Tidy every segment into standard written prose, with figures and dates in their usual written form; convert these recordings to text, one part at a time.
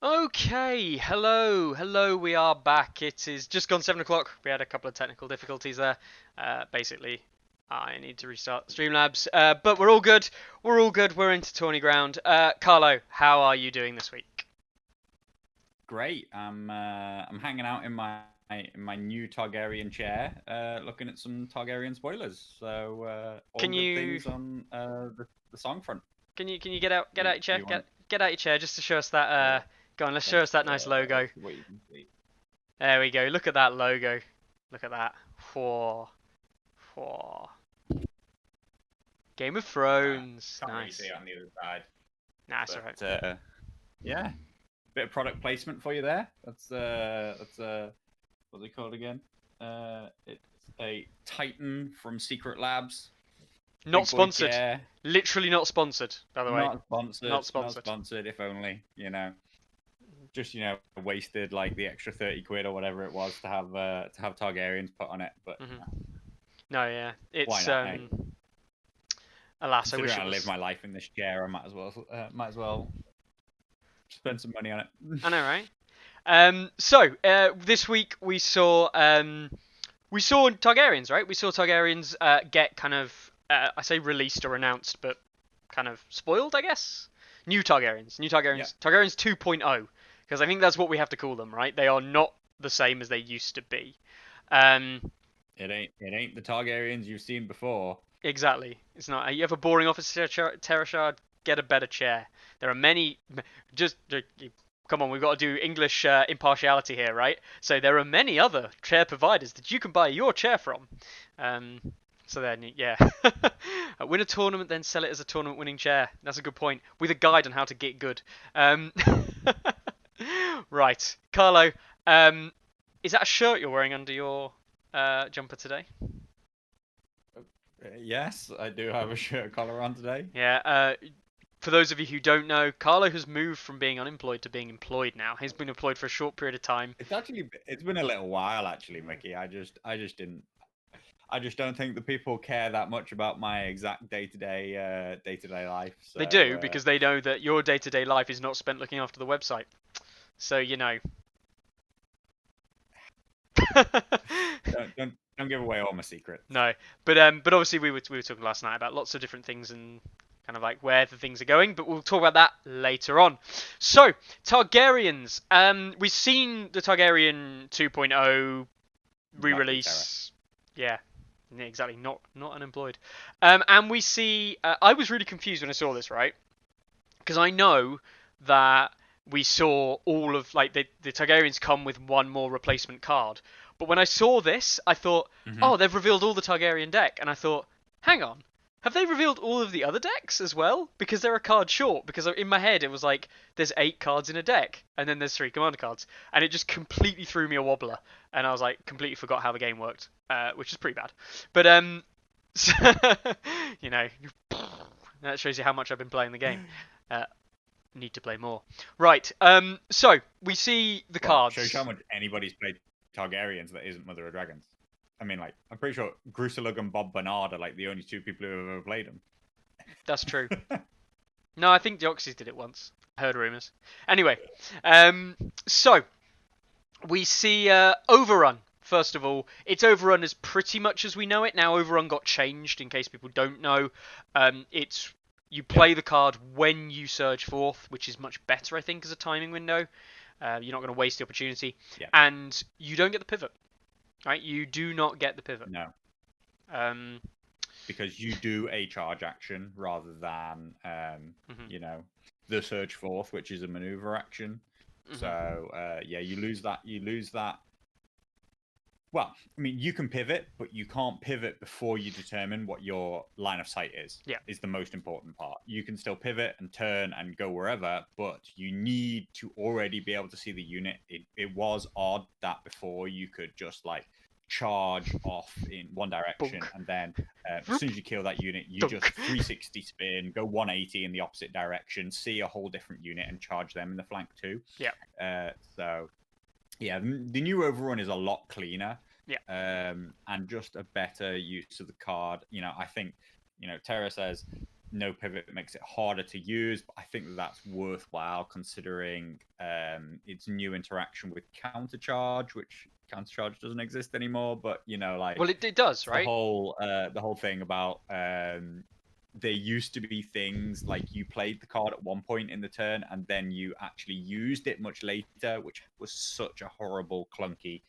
Okay, hello, we are back. It is just gone 7 o'clock. We had a couple of technical difficulties there. Basically, I need to restart Streamlabs, but we're all good. We're into Tourney Ground. Carlo, how are you doing this week? Great. I'm hanging out in my new Targaryen chair, looking at some Targaryen spoilers. So all Can good you things on the song front. can you get out your chair? You want? Get out your chair just to show us that. Uh, Go on, let's show us that nice logo. let's wait and see. There we go. Look at that logo. Look at that. Whoa, whoa. Game of Thrones. Can't really Nice. see it on the other side. Nah, it's But alright. yeah, bit of product placement for you there. That's what's it called again? It's a Titan from Secret Labs. Not Big boy sponsored. chair. Literally not sponsored, by the way. Not sponsored. Not sponsored. Not sponsored. If only, just wasted like the extra 30 quid or whatever it was to have Targaryens put on it. But No, yeah, why it's not? alas, I wish Considering it I was. live my life in this chair, I might as well spend some money on it. I know, right? So this week we saw Targaryens, right? We saw Targaryens get kind of I say released or announced, but kind of spoiled, I guess. New Targaryens, Yeah. Targaryens 2.0, because I think that's what we have to call them, right? They are not the same as they used to be. It ain't the Targaryens you've seen before. Exactly. It's not. You have a boring office terror shard. Get a better chair. There are many. Just come on. We've got to do English impartiality here, right? So there are many other chair providers that you can buy your chair from. So then, yeah, win a tournament, then sell it as a tournament-winning chair. That's a good point. With a guide on how to get good. Right, Carlo. Is that a shirt you're wearing under your jumper today? Yes, I do have a shirt collar on today. Yeah. For those of you who don't know, Carlo has moved from being unemployed to being employed now. He's been employed for a short period of time. It's been a little while actually, Mickey. I just don't think the people care that much about my exact day-to-day life. So, They do because they know that your day-to-day life is not spent looking after the website. So you know. don't give away all my secrets. No, but obviously we were talking last night about lots of different things and kind of like where the things are going, but we'll talk about that later on. So Targaryens, we've seen the Targaryen 2.0 re-release. Yeah, exactly. Not unemployed. And we see. I was really confused when I saw this, right? Because I know that we saw all of like the Targaryens come with one more replacement card. But when I saw this, I thought, oh, they've revealed all the Targaryen deck, and I thought, hang on, have they revealed all of the other decks as well? Because they're a card short. Because in my head it was like there's 8 cards in a deck, and then there's 3 commander cards, and it just completely threw me a wobbler, and I was like completely forgot how the game worked, which is pretty bad. But so, you know, that shows you how much I've been playing the game. Need to play more. Right. So we see the cards. Shows how much anybody's played Targaryens that isn't Mother of Dragons. I mean, like, I'm pretty sure Grusalug and Bob Bernard are like the only 2 people who have ever played them. That's true. No, I think Deoxys did it once. I heard rumours. Anyway, so we see Overrun. First of all, it's Overrun as pretty much as we know it. Now, Overrun got changed, in case people don't know. It's you play the card when you surge forth, which is much better, I think, as a timing window. You're not going to waste the opportunity. Yeah. And you don't get the pivot. Right? You do not get the pivot. No. Because you do a charge action rather than, the surge forth, which is a maneuver action. So, yeah, you lose that. Well, I mean, you can pivot, but you can't pivot before you determine what your line of sight is. Yeah. Is the most important part. You can still pivot and turn and go wherever, but you need to already be able to see the unit. It was odd that before you could just like charge off in one direction, and then as soon as you kill that unit, you just 360 spin, go 180 in the opposite direction, see a whole different unit, and charge them in the flank too. Yeah. So. Yeah, the new Overrun is a lot cleaner. Yeah. And just a better use of the card. I think, Terra says no pivot makes it harder to use, but I think that's worthwhile considering its new interaction with countercharge, which countercharge doesn't exist anymore. But like Well, it does, it's right? the whole thing about there used to be things like you played the card at one point in the turn and then you actually used it much later, which was such a horrible, clunky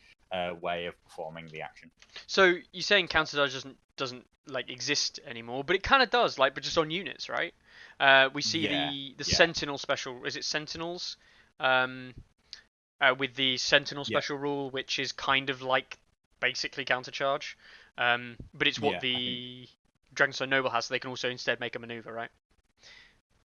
way of performing the action. So you're saying counter dodge doesn't like exist anymore, but it kind of does, like, but just on units, right? We see Yeah, the yeah, Sentinel special. Is it Sentinels? Um, with the Sentinel yeah, special rule, which is kind of like basically counter charge, but it's what yeah. I think the Dragonstone Noble has, so they can also instead make a maneuver, right?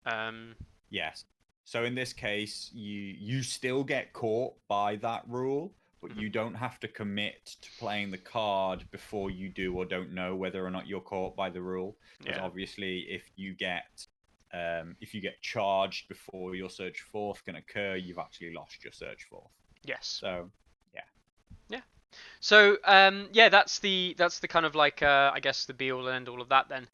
Um, yes. So in this case, you still get caught by that rule, but mhm, you don't have to commit to playing the card before you do or don't know whether or not you're caught by the rule. Because yeah. obviously, if you get charged before your Surge Forth can occur, you've actually lost your Surge Forth. Yes. So yeah, Yeah. So yeah, that's the kind of like I guess the be all and end all of that then.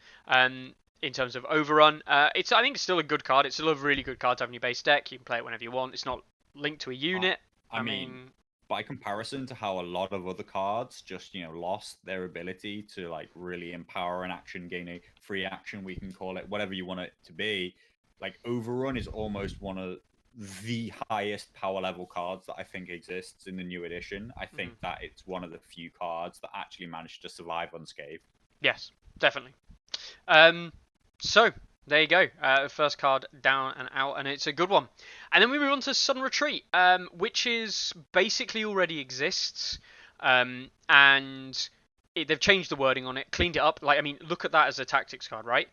In terms of overrun, I think it's still a good card. It's still a really good card to have in your base deck. You can play it whenever you want. It's not linked to a I, unit. I I mean, mean, by comparison to how a lot of other cards just lost their ability to like really empower an action, gain a free action, we can call it whatever you want it to be. Like Overrun is almost one of the highest power level cards that I think exists in the new edition. I think mhm. that it's one of the few cards that actually managed to survive unscathed. Yes, definitely. Um, so there you go. First card down and out, and it's a good one. And then we move on to Sudden Retreat, which is basically already exists, and they've changed the wording on it, cleaned it up. Like, I mean, look at that as a tactics card, right?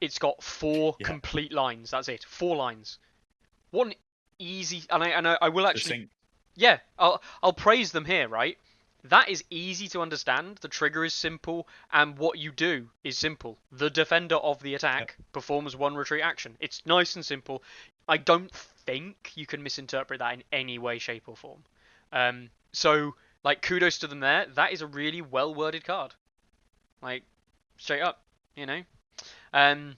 It's got 4 Yeah, complete lines. That's it. 4 lines. What an easy, and I will actually, succinct. yeah, I'll praise them here, right? That is easy to understand. The trigger is simple, and what you do is simple. The defender of the Yep. attack performs 1 retreat action. It's nice and simple. I don't think you can misinterpret that in any way, shape, or form. So, like, kudos to them there. That is a really well worded card. Like, straight up, you know. Um,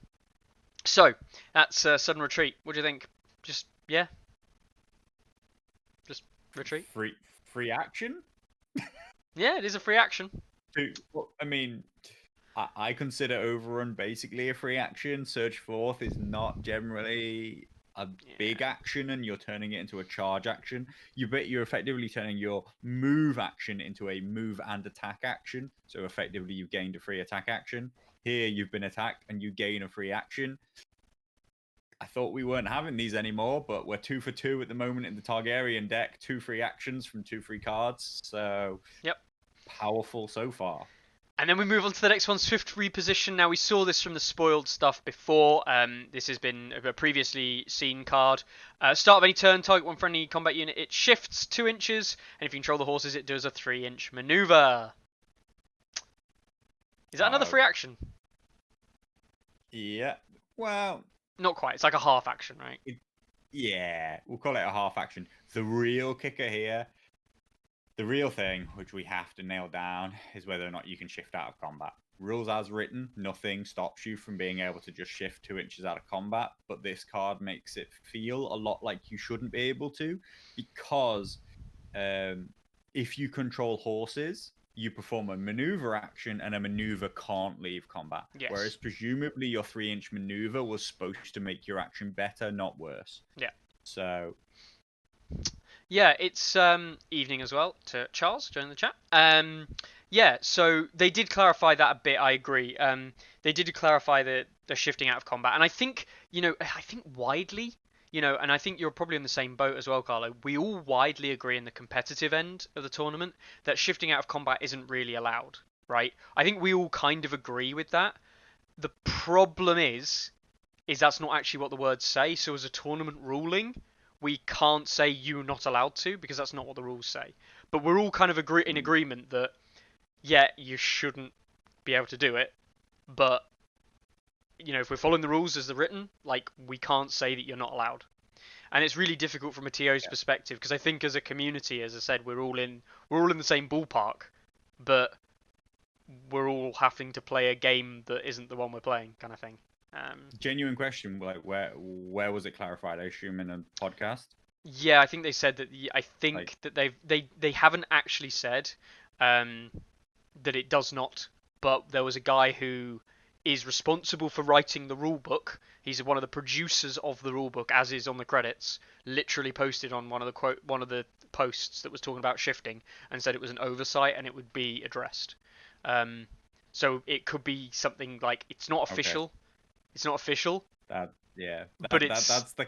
so that's Sudden Retreat. What do you think? Just yeah, just retreat. Free action. Yeah, it is a free action. Well, I mean, I consider Overrun basically a free action. Surge Forth is not generally a big Yeah. action, and you're turning it into a charge action. You're effectively turning your move action into a move and attack action. So effectively, you've gained a free attack action. Here, you've been attacked and you gain a free action. I thought we weren't having these anymore, but we're 2 for 2 at the moment in the Targaryen deck. 2 free actions from 2 free cards. So Yep. powerful so far. And then we move on to the next one, Swift Reposition. Now, we saw this from the spoiled stuff before. This has been a previously seen card. Start of any turn, target one friendly combat unit. It shifts 2 inches, and if you control the horses, it does a 3-inch maneuver. Is that another Uh, free action? yeah. Well, Not quite. It's like a half action, right? yeah, we'll call it a half action. The real kicker here, the real thing, which we have to nail down, is whether or not you can shift out of combat. Rules as written, nothing stops you from being able to just shift 2 inches out of combat, but this card makes it feel a lot like you shouldn't be able to, because if you control horses, you perform a maneuver action, and a maneuver can't leave combat. Yes. Whereas presumably your 3-inch maneuver was supposed to make your action better, not worse. Yeah. So Yeah, it's evening as well to Charles joining the chat. Yeah, so they did clarify that a bit. I agree. They did clarify the shifting out of combat, and I think I think widely, and I think you're probably in the same boat as well, Carlo. We all widely agree in the competitive end of the tournament that shifting out of combat isn't really allowed, right? I think we all kind of agree with that. The problem is that's not actually what the words say. So as a tournament ruling, we can't say you're not allowed to because that's not what the rules say. But we're all kind of in agreement that yeah, you shouldn't be able to do it. But if we're following the rules as they're written, like we can't say that you're not allowed. And it's really difficult from a TO's perspective because I think as a community, as I said, we're all in the same ballpark, but we're all having to play a game that isn't the one we're playing, kind of thing. Genuine question, like where was it clarified? I assume in a podcast. Yeah, I think they said that. I think Like, that they haven't actually said that it does not. But there was a guy who is responsible for writing the rule book. He's one of the producers of the rule book, as is on the credits. Literally posted on one of the posts that was talking about shifting, and said it was an oversight and it would be addressed. So it could be something like it's not okay, official. It's not official, yeah, but it's that's the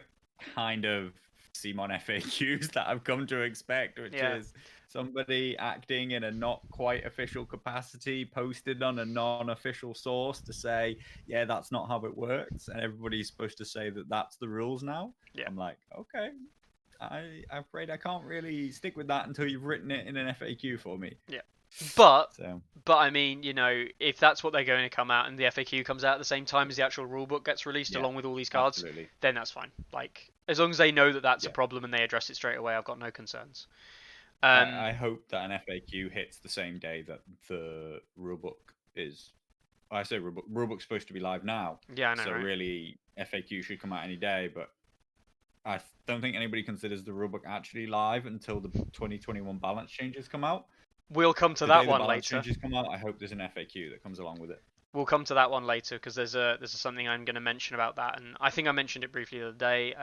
kind of Simon FAQs that I've come to expect, which yeah. is somebody acting in a not quite official capacity, posted on a non-official source to say, yeah, that's not how it works, and everybody's supposed to say that that's the rules now. Yeah. I'm like, okay, I'm afraid I can't really stick with that until you've written it in an FAQ for me. Yeah. But So I mean, if that's what they're going to come out and the FAQ comes out at the same time as the actual rulebook gets released yeah, along with all these cards, absolutely. then that's fine. Like as long as they know that that's a Yeah. problem and they address it straight away, I've got no concerns. I hope that an FAQ hits the same day that the rulebook is. I say rulebook's supposed to be live now. Yeah, I know, So right? really, FAQ should come out any day. But I don't think anybody considers the rulebook actually live until the 2021 balance changes come out. We'll come to The that day the one balance later. changes come out, I hope there's an FAQ that comes along with it. We'll come to that one later because there's something I'm going to mention about that, and I think I mentioned it briefly the other day.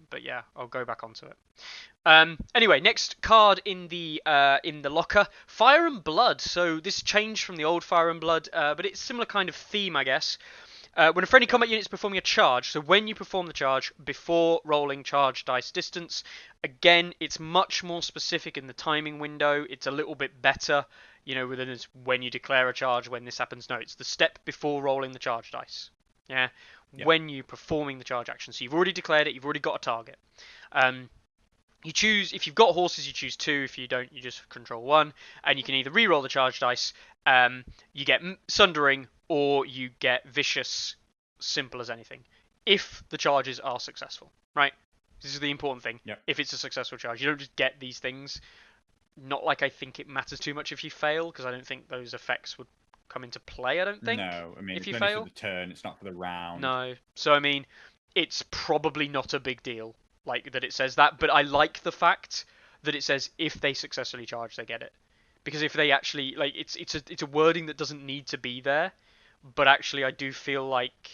But yeah, I'll go back onto it. Anyway, next card in the locker, Fire and Blood. So this changed from the old Fire and Blood, but it's similar kind of theme, I guess. When a friendly combat unit is performing a charge, so when you perform the charge before rolling charge dice distance, again, it's much more specific in the timing window. It's a little bit better, within it's when you declare a charge, when this happens. No, it's the step before rolling the charge dice. Yeah, when you're performing the charge action. So you've already declared it, you've already got a target. You choose, if you've got horses, you choose 2. If you don't, you just control 1. And you can either re-roll the charge dice, you get Sundering, or you get Vicious, simple as anything. If the charges are successful, right? This is the important thing. Yep. If it's a successful charge, you don't just get these things. Not like I think it matters too much if you fail, because I don't think those effects would come into play, I don't think. No, I mean, if it's you only fail. for the turn, it's not for the round. No. So, I mean, it's probably not a big deal, like, that it says that, but I like the fact that it says if they successfully charge, they get it. Because if they actually, like, it's a wording that doesn't need to be there, but actually I do feel like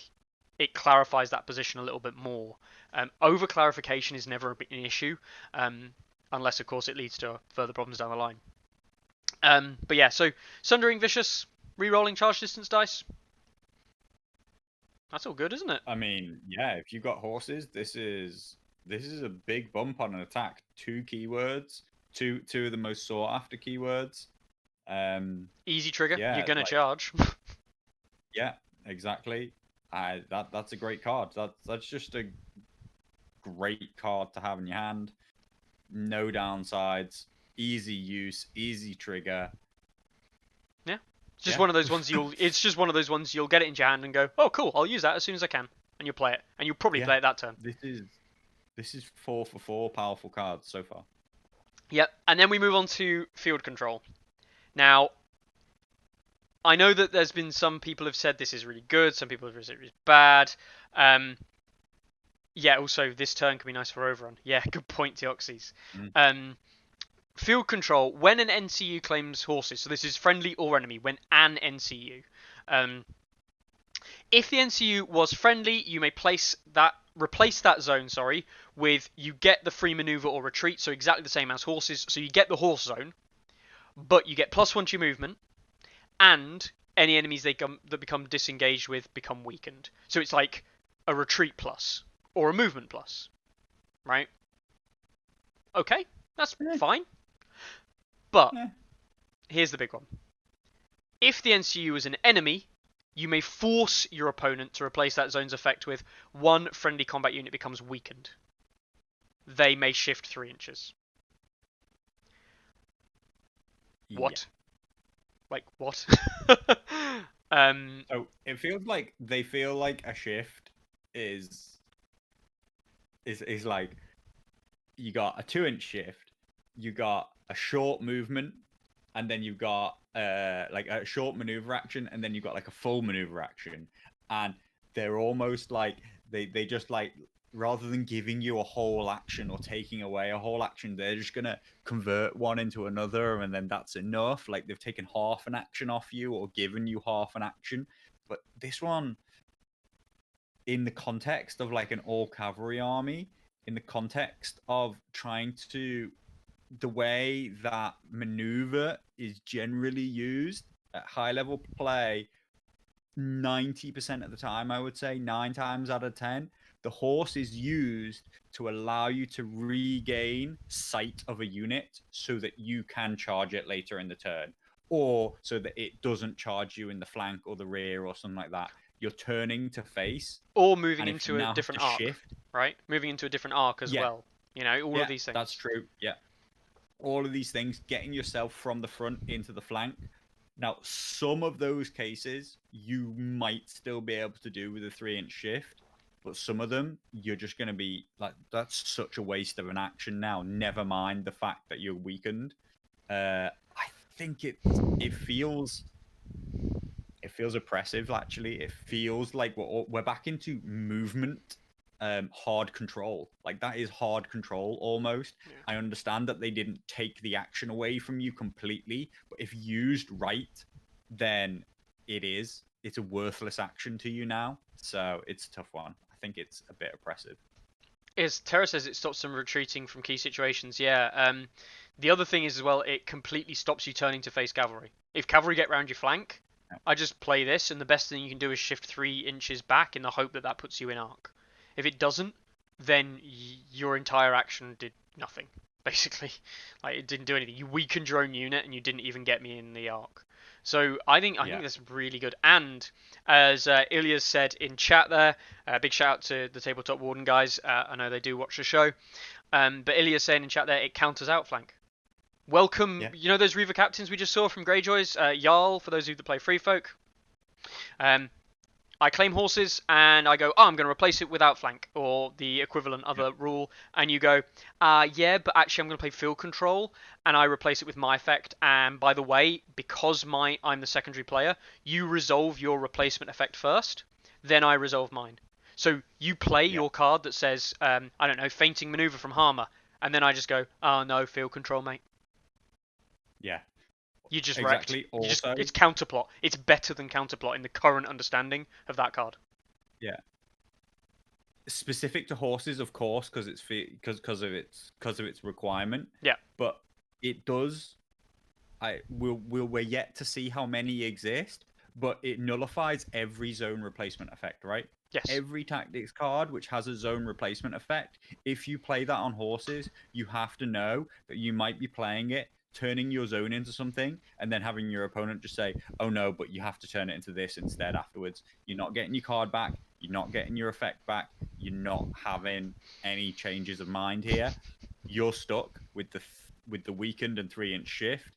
it clarifies that position a little bit more. Over clarification is never an issue, unless of course it leads to further problems down the line. But yeah, so Sundering, Vicious, re-rolling charge distance dice. That's all good, isn't it? I mean, yeah, if you've got horses, this is a big bump on an attack. 2 keywords, two of the most sought after keywords. Easy trigger. Yeah, You're gonna like, charge. Yeah, exactly. That's a great card. That's just a great card to have in your hand. No downsides. Easy use. Easy trigger. Yeah. It's just one of those ones you'll get it into your hand and go, oh cool, I'll use that as soon as I can, and you'll play it, and you'll probably play it that turn. This is 4 for 4 powerful cards so far. Yep. And then we move on to field control. Now, I know that there's been some people have said this is really good, some people have said it's bad. Yeah, also this turn can be nice for overrun. Yeah, good point, Deoxys. Field control, when an NCU claims horses, so this is friendly or enemy, when an NCU. If the NCU was friendly, you may replace that zone, with you get the free maneuver or retreat, so exactly the same as horses. So you get the horse zone, but you get +1 to your movement, and any enemies that become disengaged with become weakened. So it's like a retreat plus or a movement plus, right? Okay, that's fine. But here's the big one. If the NCU is an enemy, you may force your opponent to replace that zone's effect with 1 friendly combat unit becomes weakened. They may shift 3 inches. What? Like, what? So it feels like they feel like a shift is like you got a 2-inch shift, you got a short movement, and then you've got like a short maneuver action, and then you've got like a full maneuver action. And they're almost like they just like, rather than giving you a whole action or taking away a whole action, they're just gonna convert one into another, and then that's enough. Like they've taken half an action off you or given you half an action. But this one, in the context of like an all cavalry army, in the context of trying to, the way that maneuver is generally used at high level play, 90% of the time, I would say 9 times out of 10, the horse is used to allow you to regain sight of a unit so that you can charge it later in the turn, or so that it doesn't charge you in the flank or the rear or something like that. You're turning to face, Or moving and if you into a now have different to arc, shift, right? Moving into a different arc as yeah, well. You know, all yeah, of these things. that's true. Yeah, all of these things, getting yourself from the front into the flank. Now, some of those cases you might still be able to do with a 3-inch shift, but some of them you're just going to be like, that's such a waste of an action now. Never mind the fact that you're weakened. I think it feels oppressive. Actually, it feels like we're back into movement. Hard control, like that is hard control almost. Yeah. I understand that they didn't take the action away from you completely, but if used right, then it's a worthless action to you now. So it's a tough one. I think it's a bit oppressive. Terra says it stops them retreating from key situations. Yeah. The other thing is as well, it completely stops you turning to face cavalry. If cavalry get round your flank, I just play this, and the best thing you can do is shift 3 inches back in the hope that puts you in arc. If it doesn't, then your entire action did nothing, basically. Like, it didn't do anything. You weakened your own unit, and you didn't even get me in the arc. So I think that's really good. And as Ilya said in chat there, big shout out to the Tabletop Warden guys. I know they do watch the show. But Ilya saying in chat there, it counters outflank. Welcome, you know those Reaver captains we just saw from Greyjoys? Jarl, for those of you that play Free Folk. I claim horses and I go, I'm going to replace it with outflank, or the equivalent other rule, and you go, yeah, but actually I'm going to play field control, and I replace it with my effect, and by the way, because I'm the secondary player, you resolve your replacement effect first, then I resolve mine. So you play your card that says, I don't know, fainting maneuver from Harmer, and then I just go, oh no, field control, mate. Yeah. You just exactly. wrecked. It's counterplot. It's better than counterplot in the current understanding of that card. Yeah. Specific to horses, of course, because of its requirement. Yeah. But it does. We're yet to see how many exist, but it nullifies every zone replacement effect, right? Yes. Every tactics card which has a zone replacement effect, if you play that on horses, you have to know that you might be playing it, turning your zone into something, and then having your opponent just say, oh no, but you have to turn it into this instead afterwards. You're not getting your card back. You're not getting your effect back. You're not having any changes of mind here. You're stuck with the weakened and 3-inch shift,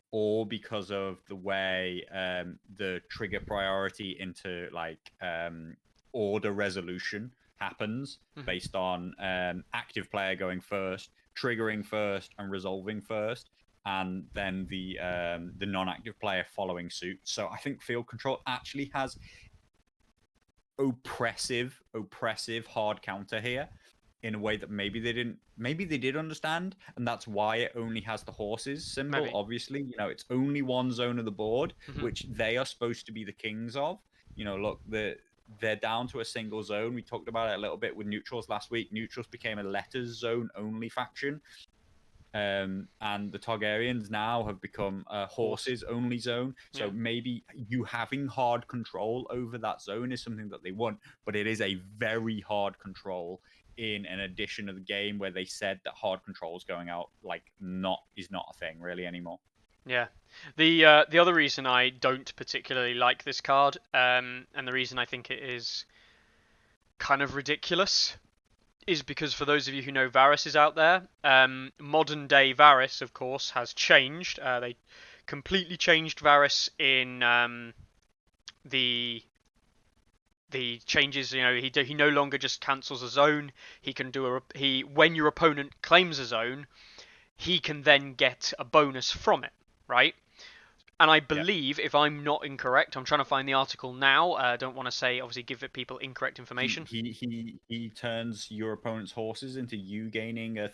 or because of the way the trigger priority into like order resolution happens based on active player going first, triggering first, and resolving first, and then the non-active player following suit. So I think field control actually has oppressive hard counter here in a way that maybe they did understand, and that's why it only has the horses symbol. Maybe. Obviously, it's only one zone of the board, which they are supposed to be the kings of. Look, they're down to a single zone. We talked about it a little bit with neutrals last week. Neutrals became a letters zone only faction. And the Targaryens now have become a horses only zone. So maybe you having hard control over that zone is something that they want, but it is a very hard control in an edition of the game where they said that hard control is going out, is not a thing really anymore. Yeah. The other reason I don't particularly like this card, and the reason I think it is kind of ridiculous, is because for those of you who know Varys is out there, modern day Varys, of course, has changed. They completely changed Varys in the changes. He no longer just cancels a zone. He can do when your opponent claims a zone, he can then get a bonus from it, right? And I believe, if I'm not incorrect, I'm trying to find the article now. I don't want to say, obviously, give people incorrect information. He turns your opponent's horses into you gaining a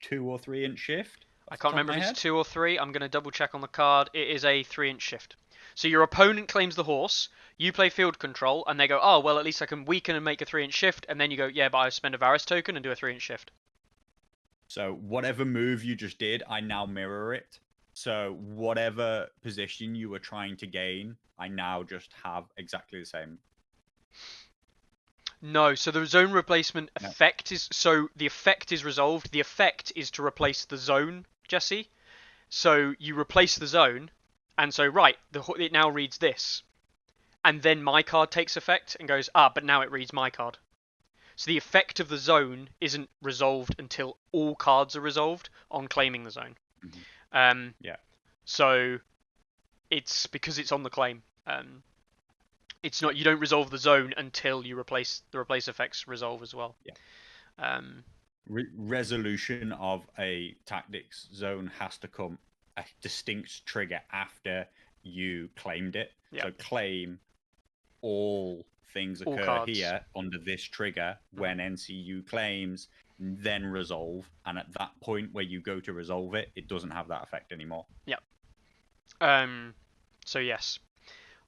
2 or 3 inch shift. I Off the can't top of remember my if head. it's 2 or 3. I'm going to double check on the card. It is a 3-inch shift. So your opponent claims the horse, you play field control, and they go, oh, well, at least I can weaken and make a 3-inch shift. And then you go, yeah, but I spend a Varys token and do a 3-inch shift. So whatever move you just did, I now mirror it. So whatever position you were trying to gain, I now just have exactly the same. No, so the zone replacement No. effect is... So the effect is resolved. The effect is to replace the zone, Jesse. So you replace the zone, and so, right, it now reads this. And then my card takes effect and goes, but now it reads my card. So the effect of the zone isn't resolved until all cards are resolved on claiming the zone. Mm-hmm. Yeah. So it's because it's on the claim. It's not, you don't resolve the zone until you replace effects resolve as well. Yeah. Resolution of a tactics zone has to come a distinct trigger after you claimed it. Yeah. So claim all things occur here under this trigger when NCU claims, then resolve, and at that point where you go to resolve it, it doesn't have that effect anymore. Yeah. So yes,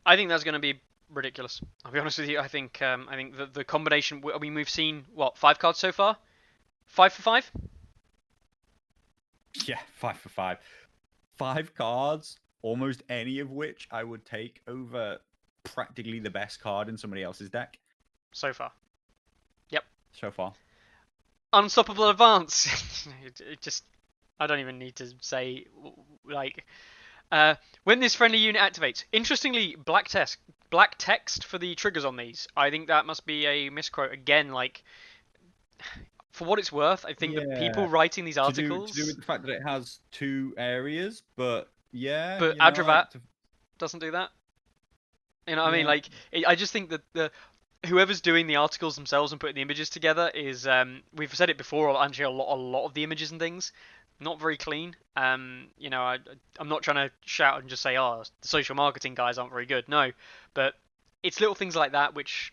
I think that's going to be ridiculous. I'll be honest with you. I think the combination. I mean, we've seen what, 5 cards so far. 5 for 5. Yeah, 5 for 5. 5 cards, almost any of which I would take over practically the best card in somebody else's deck. So far. Yep. So far. Unstoppable Advance. it just, I don't even need to say, like, when this friendly unit activates. Interestingly, black text for the triggers on these. I think that must be a misquote again. Like, for what it's worth, I think that people writing these articles to do with the fact that it has 2 areas, but yeah. But Adravat doesn't do that. You know what I mean? Like, I just think that whoever's doing the articles themselves and putting the images together is, we've said it before, actually a lot of the images and things, not very clean. You know, I'm not trying to shout and just say, oh, the social marketing guys aren't very good. No, but it's little things like that which,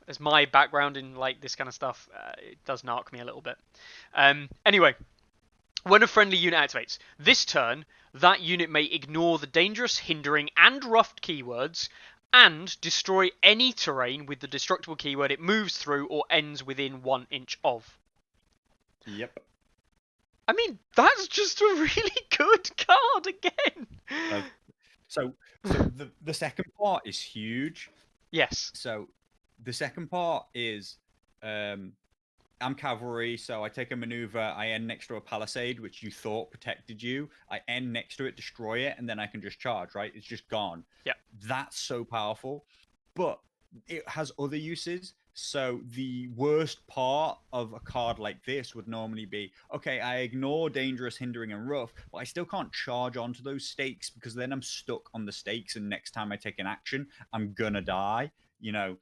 as my background in like this kind of stuff, it does narc me a little bit. Anyway, when a friendly unit activates, this turn, that unit may ignore the dangerous, hindering, and rough keywords, and destroy any terrain with the destructible keyword it moves through or ends within 1 inch of. Yep. I mean, that's just a really good card again. So the second part is huge. Yes. So the second part is I'm cavalry, so I take a maneuver, I end next to a palisade, which you thought protected you. I end next to it, destroy it, and then I can just charge, right? It's just gone. Yeah. That's so powerful. But it has other uses. So the worst part of a card like this would normally be, okay, I ignore dangerous, hindering, and rough, but I still can't charge onto those stakes because then I'm stuck on the stakes, and next time I take an action, I'm gonna die, you know.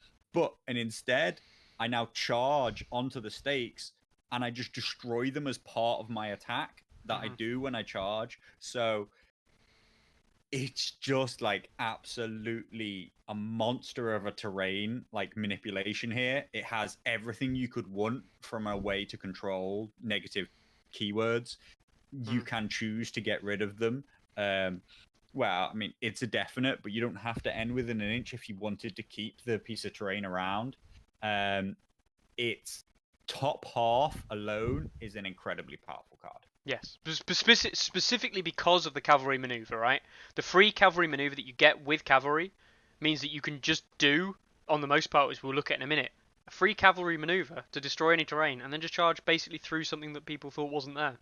And instead, I now charge onto the stakes and I just destroy them as part of my attack that I do when I charge. So it's just like absolutely a monster of a terrain, like manipulation here. It has everything you could want from a way to control negative keywords. You can choose to get rid of them. Well, I mean, it's a definite, but you don't have to end within an inch if you wanted to keep the piece of terrain around. Its top half alone is an incredibly powerful card. Yes, specifically because of the cavalry maneuver, right? The free cavalry maneuver that you get with cavalry means that you can just do, on the most part, as we'll look at in a minute, a free cavalry maneuver to destroy any terrain and then just charge basically through something that people thought wasn't there.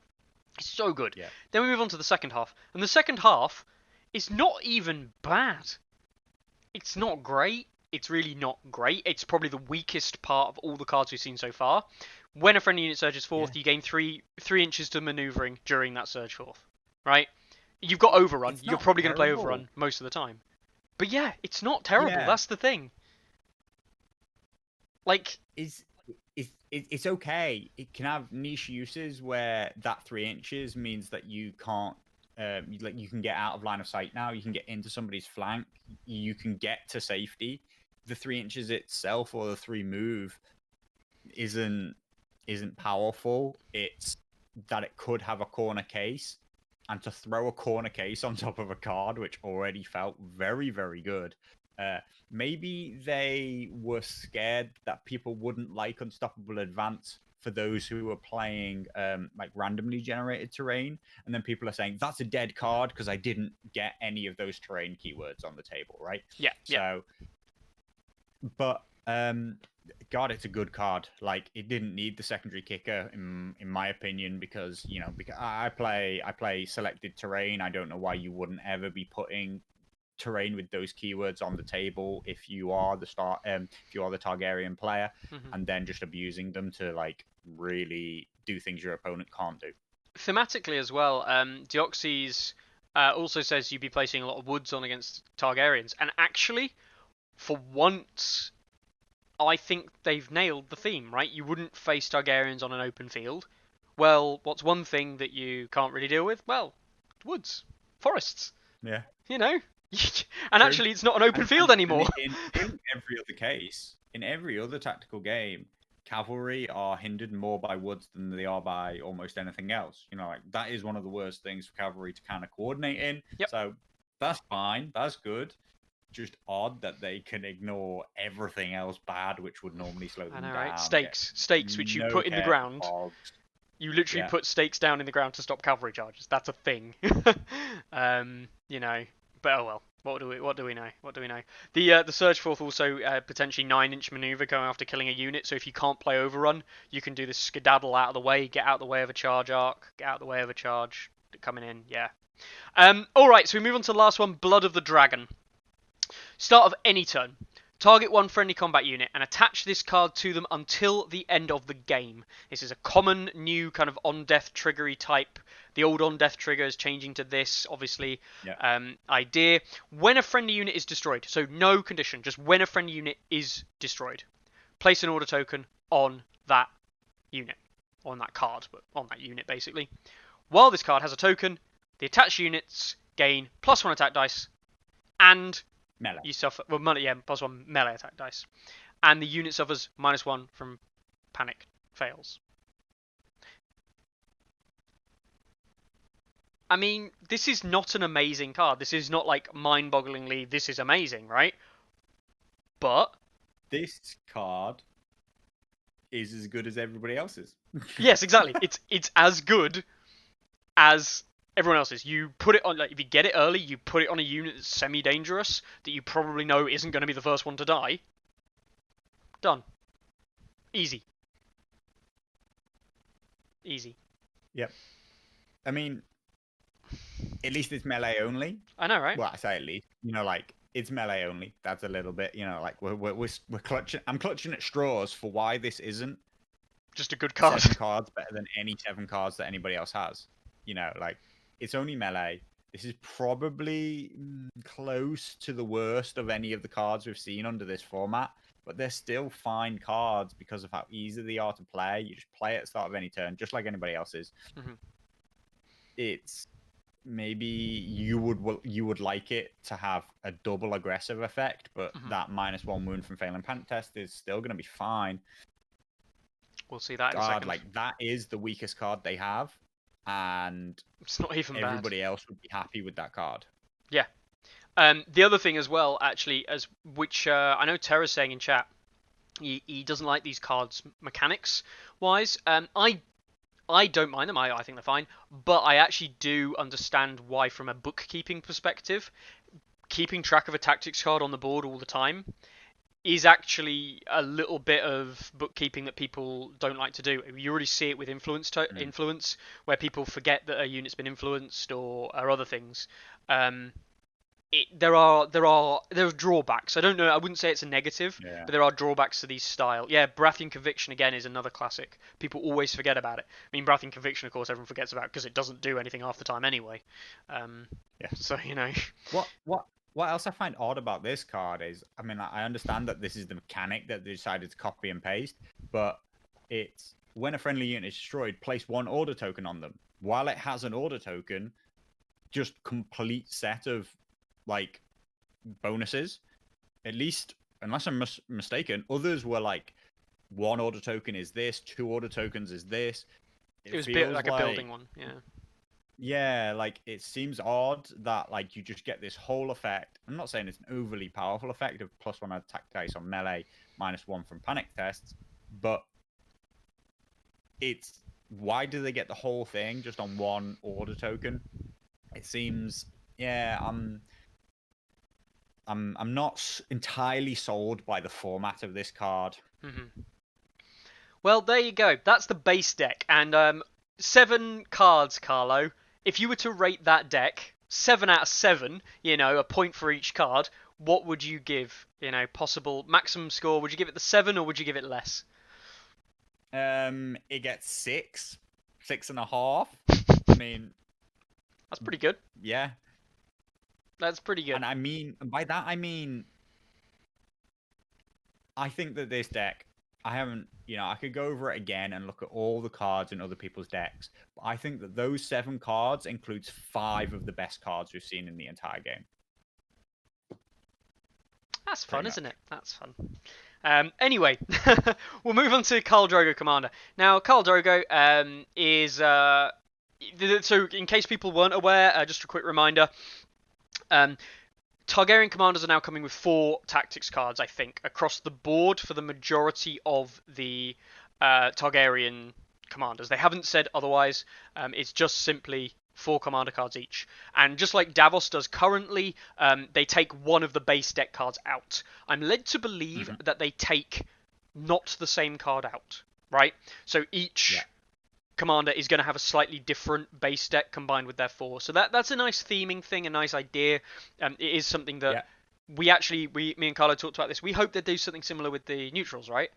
It's so good. Yeah. Then we move on to the second half, and the second half is not even bad. It's not great. It's really not great. It's probably the weakest part of all the cards we've seen so far. When a friendly unit surges forth, you gain 3 inches to maneuvering during that surge forth. Right? You've got overrun. You're probably going to play overrun most of the time. But yeah, it's not terrible. Yeah. That's the thing. Like, it's okay. It can have niche uses where that 3 inches means that you can't like you can get out of line of sight now. You can get into somebody's flank. You can get to safety. The 3 inches itself or the 3 move isn't powerful. It's that it could have a corner case, and to throw a corner case on top of a card which already felt very, very good. Maybe they were scared that people wouldn't like Unstoppable Advance for those who were playing like randomly generated terrain, and then people are saying that's a dead card because I didn't get any of those terrain keywords on the table, right? Yeah. So, but God, it's a good card. Like, it didn't need the secondary kicker, in my opinion, because because I play selected terrain. I don't know why you wouldn't ever be putting terrain with those keywords on the table if you are the Targaryen player, and then just abusing them to like really do things your opponent can't do. Thematically as well, Deoxys also says you'd be placing a lot of woods on against Targaryens, and actually, for once, I think they've nailed the theme, right? You wouldn't face Targaryens on an open field. Well, what's one thing that you can't really deal with? Well, woods, forests. Yeah. And actually, it's not an open field anymore. In every other case, in every other tactical game, cavalry are hindered more by woods than they are by almost anything else. Like that is one of the worst things for cavalry to kind of coordinate in. Yep. So that's fine. That's good. Just odd that they can ignore everything else bad, which would normally slow them down. Right? Stakes, which you put in the ground. You literally put stakes down in the ground to stop cavalry charges. That's a thing. But oh well. What do we know? The Surge Forth also potentially 9-inch maneuver going after killing a unit. So if you can't play Overrun, you can do this skedaddle out of the way, get out of the way of a charge arc, get out of the way of a charge coming in. Yeah. All right. So we move on to the last one, Blood of the Dragon. Start of any turn. Target one friendly combat unit and attach this card to them until the end of the game. This is a common new kind of on-death triggery type. The old on-death trigger is changing to this, obviously, idea. When a friendly unit is destroyed, so no condition, just when a friendly unit is destroyed, place an order token on that unit, on that card, but on that unit, basically. While this card has a token, the attached units gain +1 attack dice, and melee. You suffer +1 melee attack dice, and the unit suffers -1 from panic fails. I mean, this is not an amazing card. This is not like mind-bogglingly. This is amazing, right? But this card is as good as everybody else's. Yes, exactly. It's as good as everyone else's. You put it on, like, if you get it early, you put it on a unit that's semi-dangerous that you probably know isn't going to be the first one to die. Done. Easy. Yep. I mean, at least it's melee only. I know, right? Well, I say at least. Like, it's melee only. That's a little bit. Like we're clutching. I'm clutching at straws for why this isn't just a good card. 7 cards better than any 7 cards that anybody else has. Like, it's only melee. This is probably close to the worst of any of the cards we've seen under this format, but they're still fine cards because of how easy they are to play. You just play at the start of any turn, just like anybody else's. Mm-hmm. It's maybe you would like it to have a double aggressive effect, but that -1 wound from failing pant test is still going to be fine. We'll see that in a second. Like, that is the weakest card they have, and it's not even everybody else would be happy with that card. Yeah. The other thing as well, actually, which I know Terra's saying in chat, he doesn't like these cards mechanics wise. I don't mind them. I think they're fine, but I actually do understand why, from a bookkeeping perspective, keeping track of a tactics card on the board all the time is actually a little bit of bookkeeping that people don't like to do. You already see it with influence, where people forget that a unit's been influenced or other things. There are drawbacks. I don't know. I wouldn't say it's a negative, but there are drawbacks to these style. Yeah, Baratheon Conviction again is another classic. People always forget about it. I mean, Baratheon Conviction, of course, everyone forgets about because it doesn't do anything half the time anyway. So What else I find odd about this card is, I mean, I understand that this is the mechanic that they decided to copy and paste, but it's when a friendly unit is destroyed, place 1 order token on them. While it has an order token, just complete set of like bonuses. At least, unless I'm mistaken, others were like one order token is this, two order tokens is this. It was a bit feels like a building one, yeah. Yeah, like it seems odd that like you just get this whole effect. I'm not saying it's an overly powerful effect of +1 attack dice on melee, -1 from panic tests, but it's why do they get the whole thing just on one order token? It seems, yeah, I'm not entirely sold by the format of this card. Well, there you go. That's the base deck, and 7 cards, Carlo. If you were to rate that deck 7 out of 7, you know, a point for each card, what would you give? You know, possible maximum score. Would you give it the 7 or would you give it less? It gets 6, 6.5. I mean, that's pretty good. Yeah, that's pretty good. And I mean, by that I mean, I think that this deck, I haven't, you know, I could go over it again and look at all the cards in other people's decks, but I think that those 7 cards includes 5 of the best cards we've seen in the entire game. That's fun, isn't it? That's fun. Anyway, we'll move on to Khal Drogo Commander. Now, Khal Drogo is... so, in case people weren't aware, just a quick reminder, Targaryen commanders are now coming with 4 tactics cards, I think, across the board for the majority of the Targaryen commanders. They haven't said otherwise. It's just simply 4 commander cards each. And just like Davos does currently, they take one of the base deck cards out. I'm led to believe that they take not the same card out, right? So each commander is going to have a slightly different base deck combined with their 4. So that's a nice theming thing, a nice idea. It is something that me and Carlo talked about this. We hope they do something similar with the neutrals, right?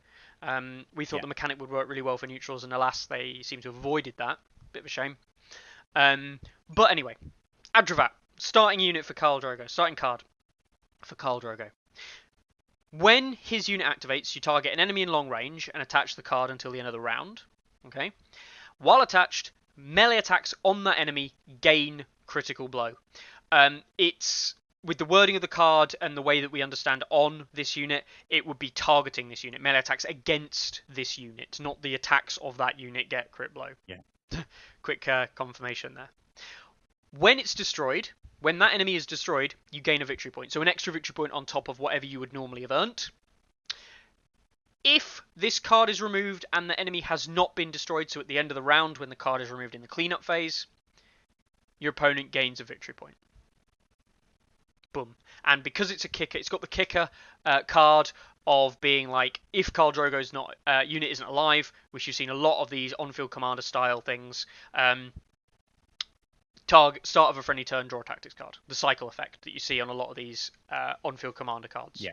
We thought the mechanic would work really well for neutrals, and alas, they seem to have avoided that. Bit of a shame. But anyway, Adravat, starting unit for Khal Drogo, starting card for Khal Drogo. When his unit activates, you target an enemy in long range and attach the card until the end of the round. Okay. While attached, melee attacks on that enemy gain critical blow. It's with the wording of the card and the way that we understand on this unit, it would be targeting this unit. Melee attacks against this unit, not the attacks of that unit get crit blow. Yeah. Quick confirmation there. When it's destroyed, when that enemy is destroyed, you gain a victory point. So an extra victory point on top of whatever you would normally have earned. If this card is removed and the enemy has not been destroyed, so at the end of the round when the card is removed in the cleanup phase, your opponent gains a victory point. Boom. And because it's a kicker, it's got the kicker card of being like, if Khal Drogo's unit isn't alive, which you've seen a lot of these on-field commander style things, start of a friendly turn, draw a tactics card. The cycle effect that you see on a lot of these on-field commander cards. Yeah.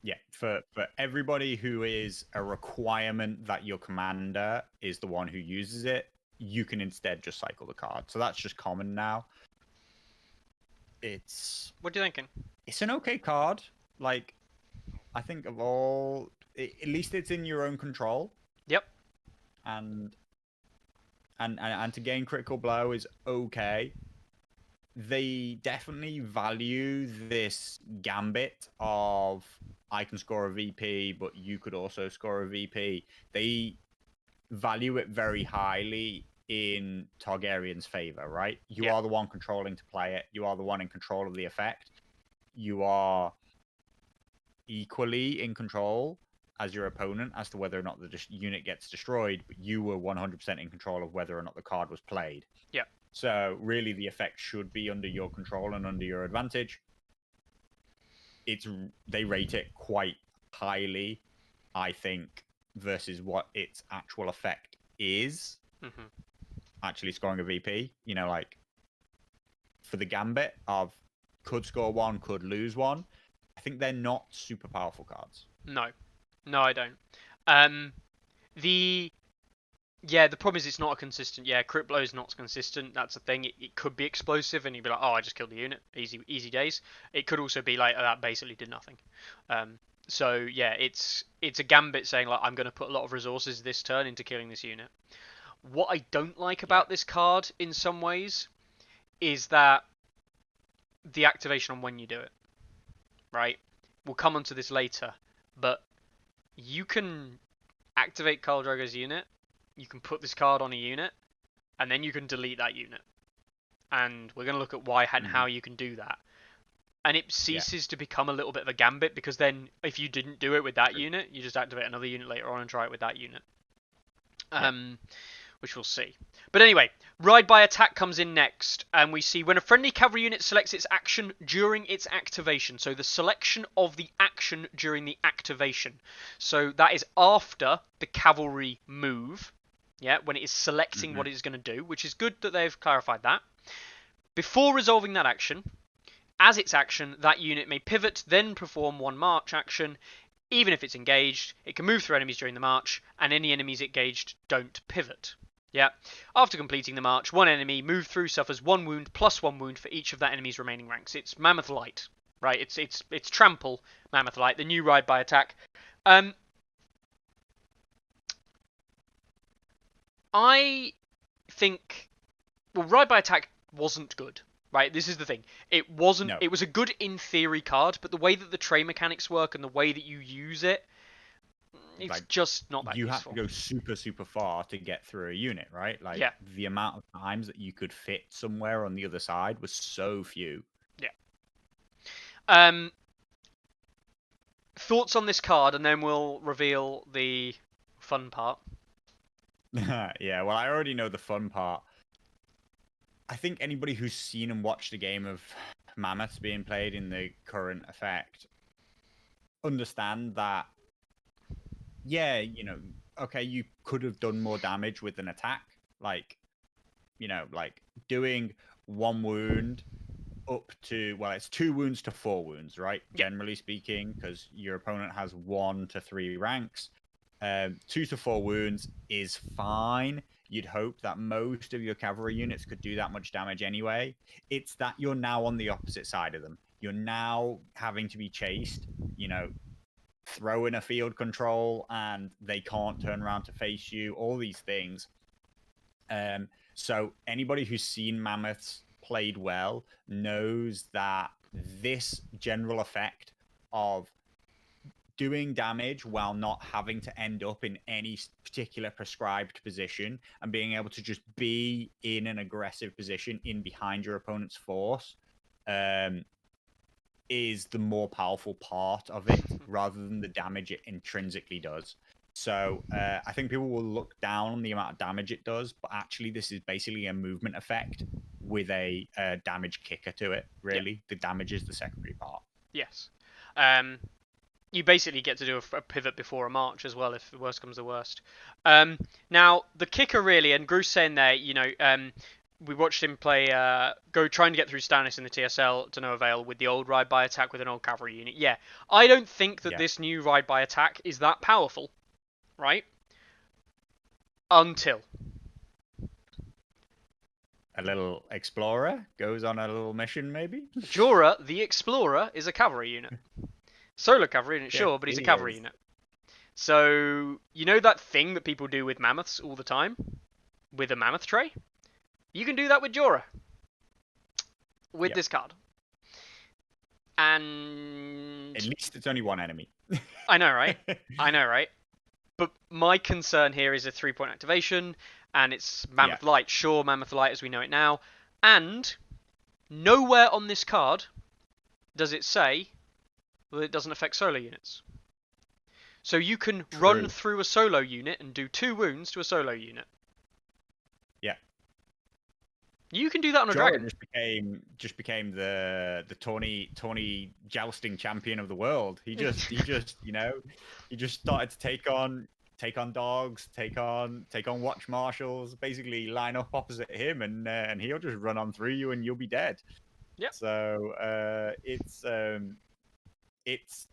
Yeah, for everybody who is a requirement that your commander is the one who uses it, you can instead just cycle the card. So that's just common now. What are you thinking? It's an okay card. Like, I think of all, at least it's in your own control. Yep. And to gain critical blow is okay. They definitely value this gambit of I can score a VP, but you could also score a VP. They value it very highly in Targaryen's favor, right? You are the one controlling to play it. You are the one in control of the effect. You are equally in control as your opponent as to whether or not the unit gets destroyed, but you were 100% in control of whether or not the card was played. Yeah. So really the effect should be under your control and under your advantage. They rate it quite highly, I think, versus what its actual effect is. Actually scoring a VP, you know, like for the gambit of could score 1, could lose 1. I think they're not super powerful cards. No, I don't. The problem is it's not a consistent. Yeah, crit blow is not consistent. That's the thing. It could be explosive, and you'd be like, "Oh, I just killed the unit. Easy days." It could also be like, that basically did nothing. So yeah, it's a gambit saying like, I'm going to put a lot of resources this turn into killing this unit. What I don't like about this card in some ways is that the activation on when you do it, right? We'll come onto this later, but you can activate Khal Drogo's unit, you can put this card on a unit, and then you can delete that unit. And we're going to look at why and how you can do that. And it ceases to become a little bit of a gambit, because then if you didn't do it with that unit, you just activate another unit later on and try it with that unit. Which we'll see. But anyway, Ride by Attack comes in next, and we see when a friendly cavalry unit selects its action during its activation. So the selection of the action during the activation. So that is after the cavalry move, yeah, when it is selecting what it is going to do, which is good that they've clarified that. Before resolving that action, as its action, that unit may pivot, then perform one march action. Even if it's engaged, it can move through enemies during the march, and any enemies engaged don't pivot. Yeah. After completing the march, one enemy moved through suffers 1 wound plus 1 wound for each of that enemy's remaining ranks. It's Mammoth Light, right? It's Trample Mammoth Light, the new Ride by Attack. I think, well, Ride by Attack wasn't good, right? This is the thing. It wasn't. No. It was a good in theory card, but the way that the tray mechanics work and the way that you use it, it's like, just not that useful. You have to go super, super far to get through a unit, right? Like, the amount of times that you could fit somewhere on the other side was so few. Yeah. Thoughts on this card, and then we'll reveal the fun part. Yeah, well, I already know the fun part. I think anybody who's seen and watched a game of Mammoths being played in the current effect understand that, yeah, you know, okay, you could have done more damage with an attack. Like, you know, like doing 1 wound up to, well, it's 2 wounds to 4 wounds, right? Generally speaking, because your opponent has 1 to 3 ranks. 2 to 4 wounds is fine. You'd hope that most of your cavalry units could do that much damage anyway. It's that you're now on the opposite side of them. You're now having to be chased, you know, throw in a field control and they can't turn around to face you, all these things. So anybody who's seen Mammoths played well knows that this general effect of doing damage while not having to end up in any particular prescribed position and being able to just be in an aggressive position in behind your opponent's force is the more powerful part of it rather than the damage it intrinsically does. So I think people will look down on the amount of damage it does, but actually this is basically a movement effect with a damage kicker to it, really. The damage is the secondary part. Yes. You basically get to do a pivot before a march as well, if the worst comes to worst. Now, the kicker really, and Gru's saying there, you know, we watched him play, trying to get through Stannis in the TSL to no avail with the old Ride by Attack with an old cavalry unit. Yeah, I don't think that this new Ride by Attack is that powerful, right? Until a little explorer goes on a little mission, maybe? Jorah, the Explorer, is a cavalry unit. Solo cavalry unit, sure, but he's a cavalry unit. So, you know that thing that people do with mammoths all the time? With a mammoth tray? You can do that with Jorah. With this card. And... at least it's only 1 enemy. I know, right? I know, right? But my concern here is a 3-point activation, and it's Mammoth Light. Sure, Mammoth Light as we know it now. And nowhere on this card does it say that it doesn't affect solo units. So you can run through a solo unit and do 2 wounds to a solo unit. Yeah. You can do that on a dragon. Just became the Tourney jousting champion of the world. He just you know, he just started to take on dogs, take on watch marshals, basically line up opposite him, and he'll just run on through you and you'll be dead. Yeah. So it's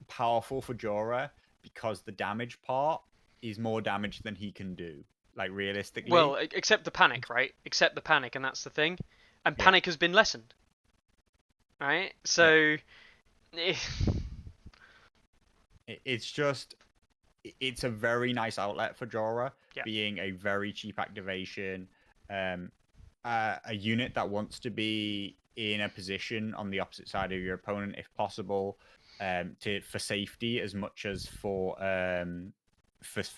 powerful for Jorah because the damage part is more damage than he can do. Like, realistically. Well, except the panic, right? Except the panic, and that's the thing. And panic has been lessened. Right? So... it's just... it's a very nice outlet for Jorah, being a very cheap activation. a unit that wants to be in a position on the opposite side of your opponent, if possible, for safety as much as for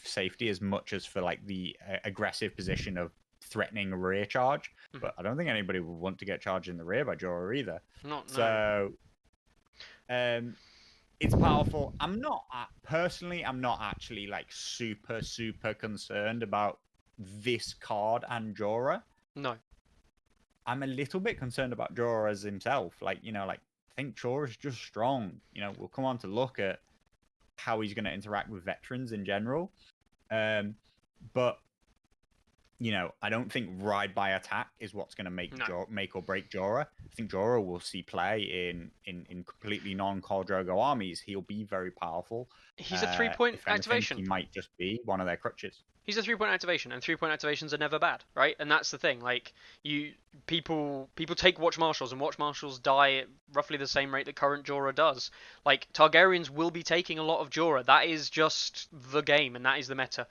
safety as much as for like the aggressive position of threatening a rear charge. But I don't think anybody would want to get charged in the rear by Jorah either. No. So, it's powerful. I'm not personally. I'm not actually like super concerned about this card and Jorah. No. I'm a little bit concerned about Jorah as himself. Like, I think Jorah is just strong. We'll come on to look at how he's going to interact with veterans in general. But, I don't think ride by attack is what's going to make or break Jorah. I think Jorah will see play in completely non-Khal Drogo armies. He'll be very powerful. He's a 3-point activation. He might just be one of their crutches. He's a 3-point activation, and 3-point activations are never bad, right? And that's the thing. Like, people take Watch Marshals, and Watch Marshals die at roughly the same rate that current Jorah does. Like, Targaryens will be taking a lot of Jorah. That is just the game, and that is the meta.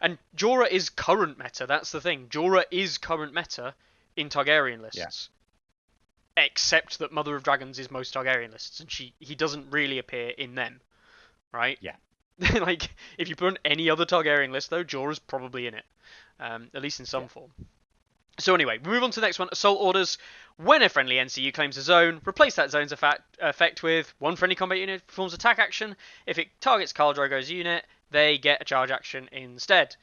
And Jorah is current meta. That's the thing. Jorah is current meta in Targaryen lists. Yeah. Except that Mother of Dragons is most Targaryen lists, and he doesn't really appear in them, right? Yeah. Like, if you put on any other Targaryen list, though, Jorah's probably in it. At least in some form. So anyway, we move on to the next one. Assault orders. When a friendly NCU claims a zone, replace that zone's effect with one friendly combat unit performs attack action. If it targets Khal Drogo's unit, they get a charge action instead.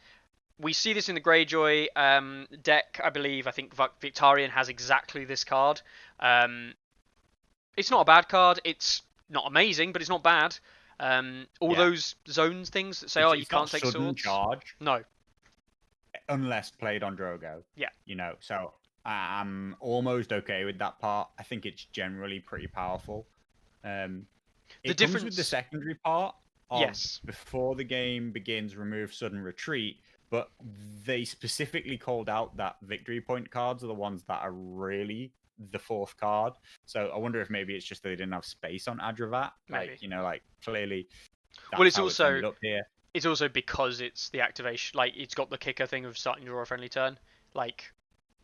We see this in the Greyjoy deck, I believe. I think Victarion has exactly this card. It's not a bad card. It's not amazing, but it's not bad. Those zones things that say, you can't take swords. Charge. No. Unless played on Drogo. Yeah. So I'm almost okay with that part. I think it's generally pretty powerful. It comes with the secondary part of before the game begins, remove sudden retreat, but they specifically called out that victory point cards are the ones that are really the fourth card. So I wonder if maybe it's just that they didn't have space on Adravat. Maybe. Clearly. Well, it's also up here. It's also because it's the activation. Like, it's got the kicker thing of starting to draw a friendly turn. Like,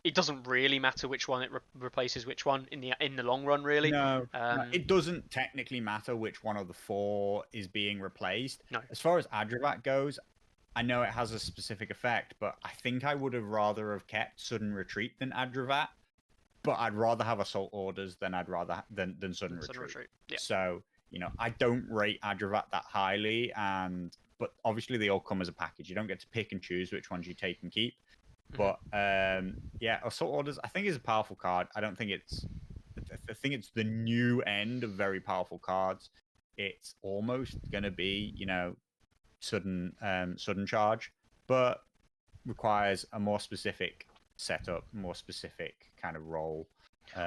it doesn't really matter which one it replaces which one in the long run, really. No, it doesn't technically matter which one of the four is being replaced. No. As far as Adravat goes, I know it has a specific effect, but I think I would have rather have kept sudden retreat than Adravat. But I'd rather have assault orders than than sudden retreat. Yeah. So, I don't rate Adravat that highly, but obviously they all come as a package. You don't get to pick and choose which ones you take and keep. But assault orders I think is a powerful card. I think it's the new end of very powerful cards. It's almost gonna be, sudden charge, but requires a more specific setup, more specific kind of role,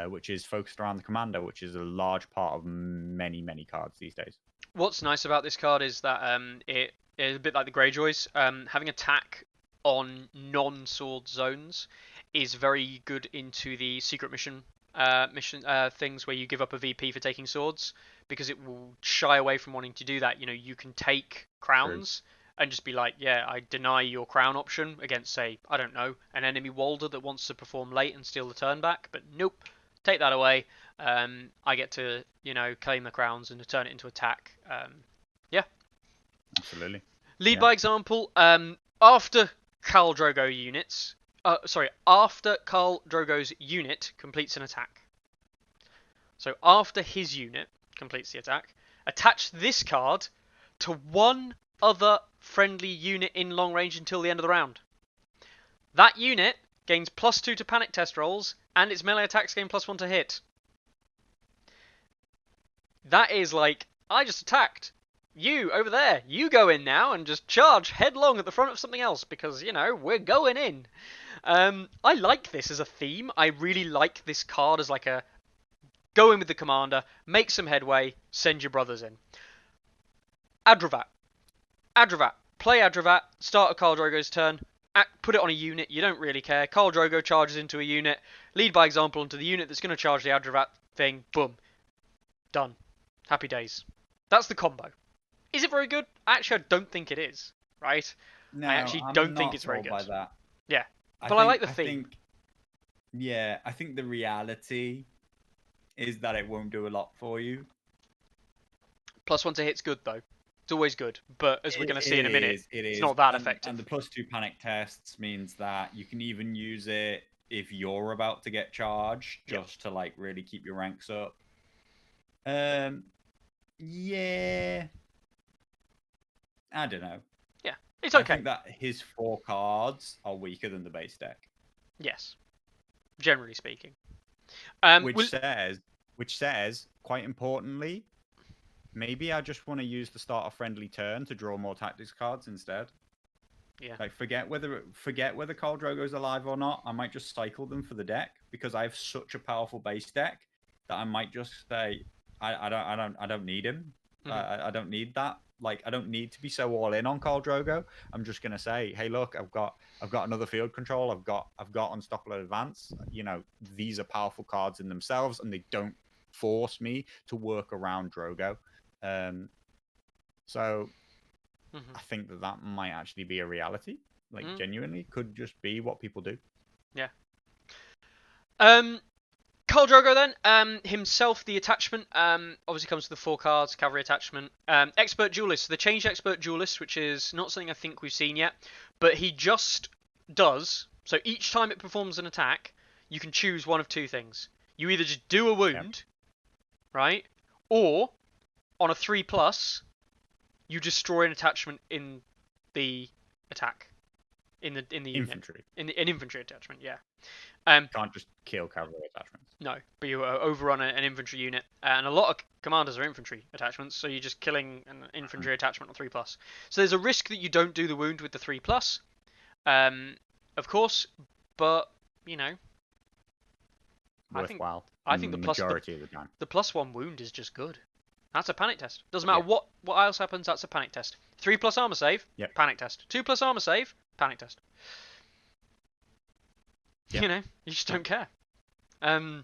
which is focused around the commander, which is a large part of many cards these days. What's nice about this card is that it is a bit like the Greyjoys. Having attack on non-sword zones is very good into the secret mission things where you give up a VP for taking swords, because it will shy away from wanting to do that. You can take crowns. True. And just be like, I deny your crown option against, say, I don't know, an enemy Walder that wants to perform late and steal the turn back. But nope, take that away. I get to, claim the crowns and to turn it into attack. Absolutely. Lead by example. After Khal Drogo's unit completes an attack. So after his unit completes the attack, attach this card to one other friendly unit in long range until the end of the round. That unit gains +2 to panic test rolls, and its melee attacks gain +1 to hit. That is like, I just attacked. You, over there, you go in now and just charge headlong at the front of something else, because, we're going in. I like this as a theme. I really like this card as like a, go in with the commander, make some headway, send your brothers in. Adravat. Play Adravat, start a Khal Drogo's turn, put it on a unit, you don't really care. Khal Drogo charges into a unit, lead by example into the unit that's going to charge the Adravat thing, boom. Done. Happy days. That's the combo. Is it very good? Actually, I don't think it is, right? No, I actually don't think it's very good. By that. Yeah, but I like the theme. Yeah, I think the reality is that it won't do a lot for you. +1 to hit's good though. It's always good, but as we're going to see in a minute, It it's is. not that And effective. the +2 panic tests means that you can even use it if you're about to get charged, Yep. just to like really keep your ranks up. Yeah. I don't know. Yeah, it's I okay. think that his 4 cards are weaker than the base deck. Yes, generally speaking. Which says, quite importantly, maybe I just want to use the start a friendly turn to draw more tactics cards instead. Yeah. Like forget whether Khal Drogo's alive or not. I might just cycle them for the deck because I have such a powerful base deck that I might just say I don't need him. Mm-hmm. I don't need that. Like I don't need to be so all in on Khal Drogo. I'm just gonna say, hey, look, I've got another field control. I've got Unstoppable Advance. You know, these are powerful cards in themselves, and they don't force me to work around Drogo. So Mm-hmm. I think that might actually be a reality. Like genuinely, could just be what people do. Yeah. Khal Drogo then, himself, the attachment, obviously comes with the 4 cards, cavalry attachment. Expert Duelist, so they changed Expert Duelist, which is not something I think we've seen yet, but he just does, so each time it performs an attack, you can choose one of 2 things. You either just do a wound, right, or, on a 3+, you destroy an attachment in the attack, in the unit. Infantry. An infantry attachment, yeah. Can't just kill cavalry attachments. No, but you overrun an infantry unit, and a lot of commanders are infantry attachments, so you're just killing an infantry attachment on 3+. So there's a risk that you don't do the wound with the 3+, of course, but you know, Worthwhile. I think the majority of the time. The +1 wound is just good. That's a panic test. Doesn't matter what else happens. That's a panic test. 3+ armor save. Yep. Panic test. 2+ armor save. Panic test. Yep. You know, you just don't care. And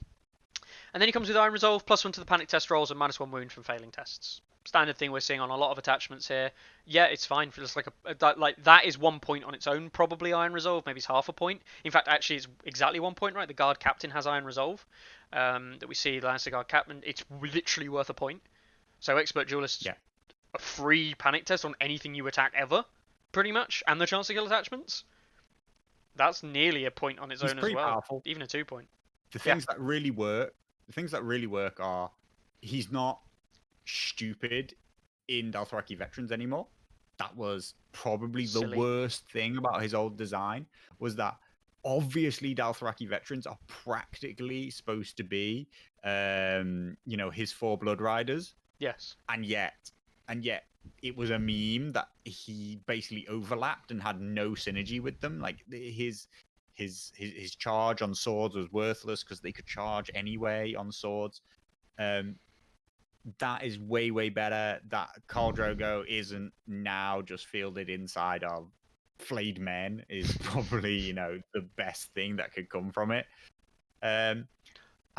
then he comes with Iron Resolve, +1 to the panic test rolls, and -1 wound from failing tests. Standard thing we're seeing on a lot of attachments here. Yeah, it's fine for just like that is 1 point on its own, probably Iron Resolve. Maybe it's half a point. In fact, actually, it's exactly 1 point, right? The guard captain has Iron Resolve. That we see the Lannister guard captain. It's literally worth a point. So Expert Duelist, a free panic test on anything you attack ever, pretty much, and the chance to kill attachments. That's nearly a point on its own as well. Powerful. Even a 2 point. The things that really work are he's not stupid in Dothraki Veterans anymore. That was probably the worst thing about his old design, was that obviously Dothraki Veterans are practically supposed to be his 4 Blood Riders. Yes. And yet it was a meme that he basically overlapped and had no synergy with them. Like his charge on swords was worthless because they could charge anyway on swords. That is way better. That Khal Drogo isn't now just fielded inside of flayed men is probably the best thing that could come from it. I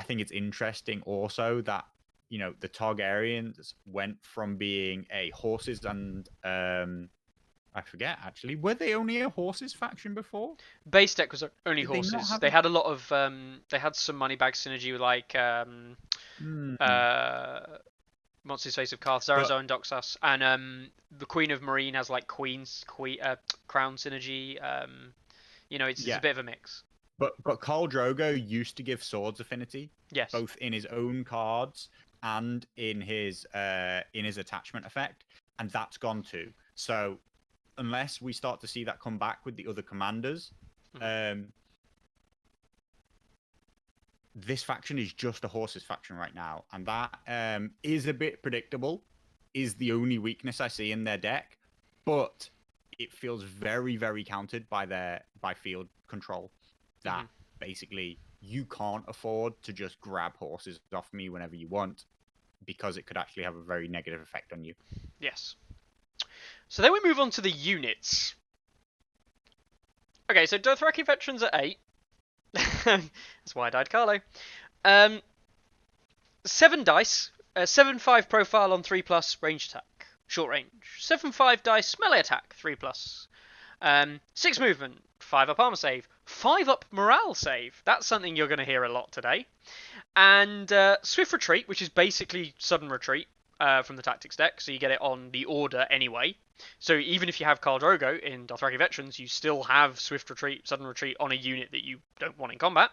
think it's interesting also that the Targaryens went from being a horses and I forget actually, were they only a horses faction before? Base deck was only horses. They had a lot of they had some money bag synergy with like what's his face of Karth, Zarazo and Doxas, and the Queen of Marine has like crown synergy. It's a bit of a mix. But Khal Drogo used to give swords affinity. Yes. Both in his own cards and in his attachment effect, and that's gone too. So unless we start to see that come back with the other commanders, this faction is just a horses faction right now, and that is a bit predictable. Is the only weakness I see in their deck, but it feels very, very countered by field control. That basically you can't afford to just grab horses off me whenever you want, because it could actually have a very negative effect on you. Yes. So then we move on to the units. Okay, so Dothraki Veterans at 8. That's why I died Carlo. 7 dice, 7/5 profile on 3+, range attack, short range. 7/5 dice, melee attack, 3+. 6 movement, 5 up armor save, 5 up morale save. That's something you're going to hear a lot today. And swift retreat, which is basically sudden retreat from the tactics deck, so you get it on the order anyway. So even if you have Khal Drogo in Dothraki Veterans, you still have swift retreat, sudden retreat on a unit that you don't want in combat.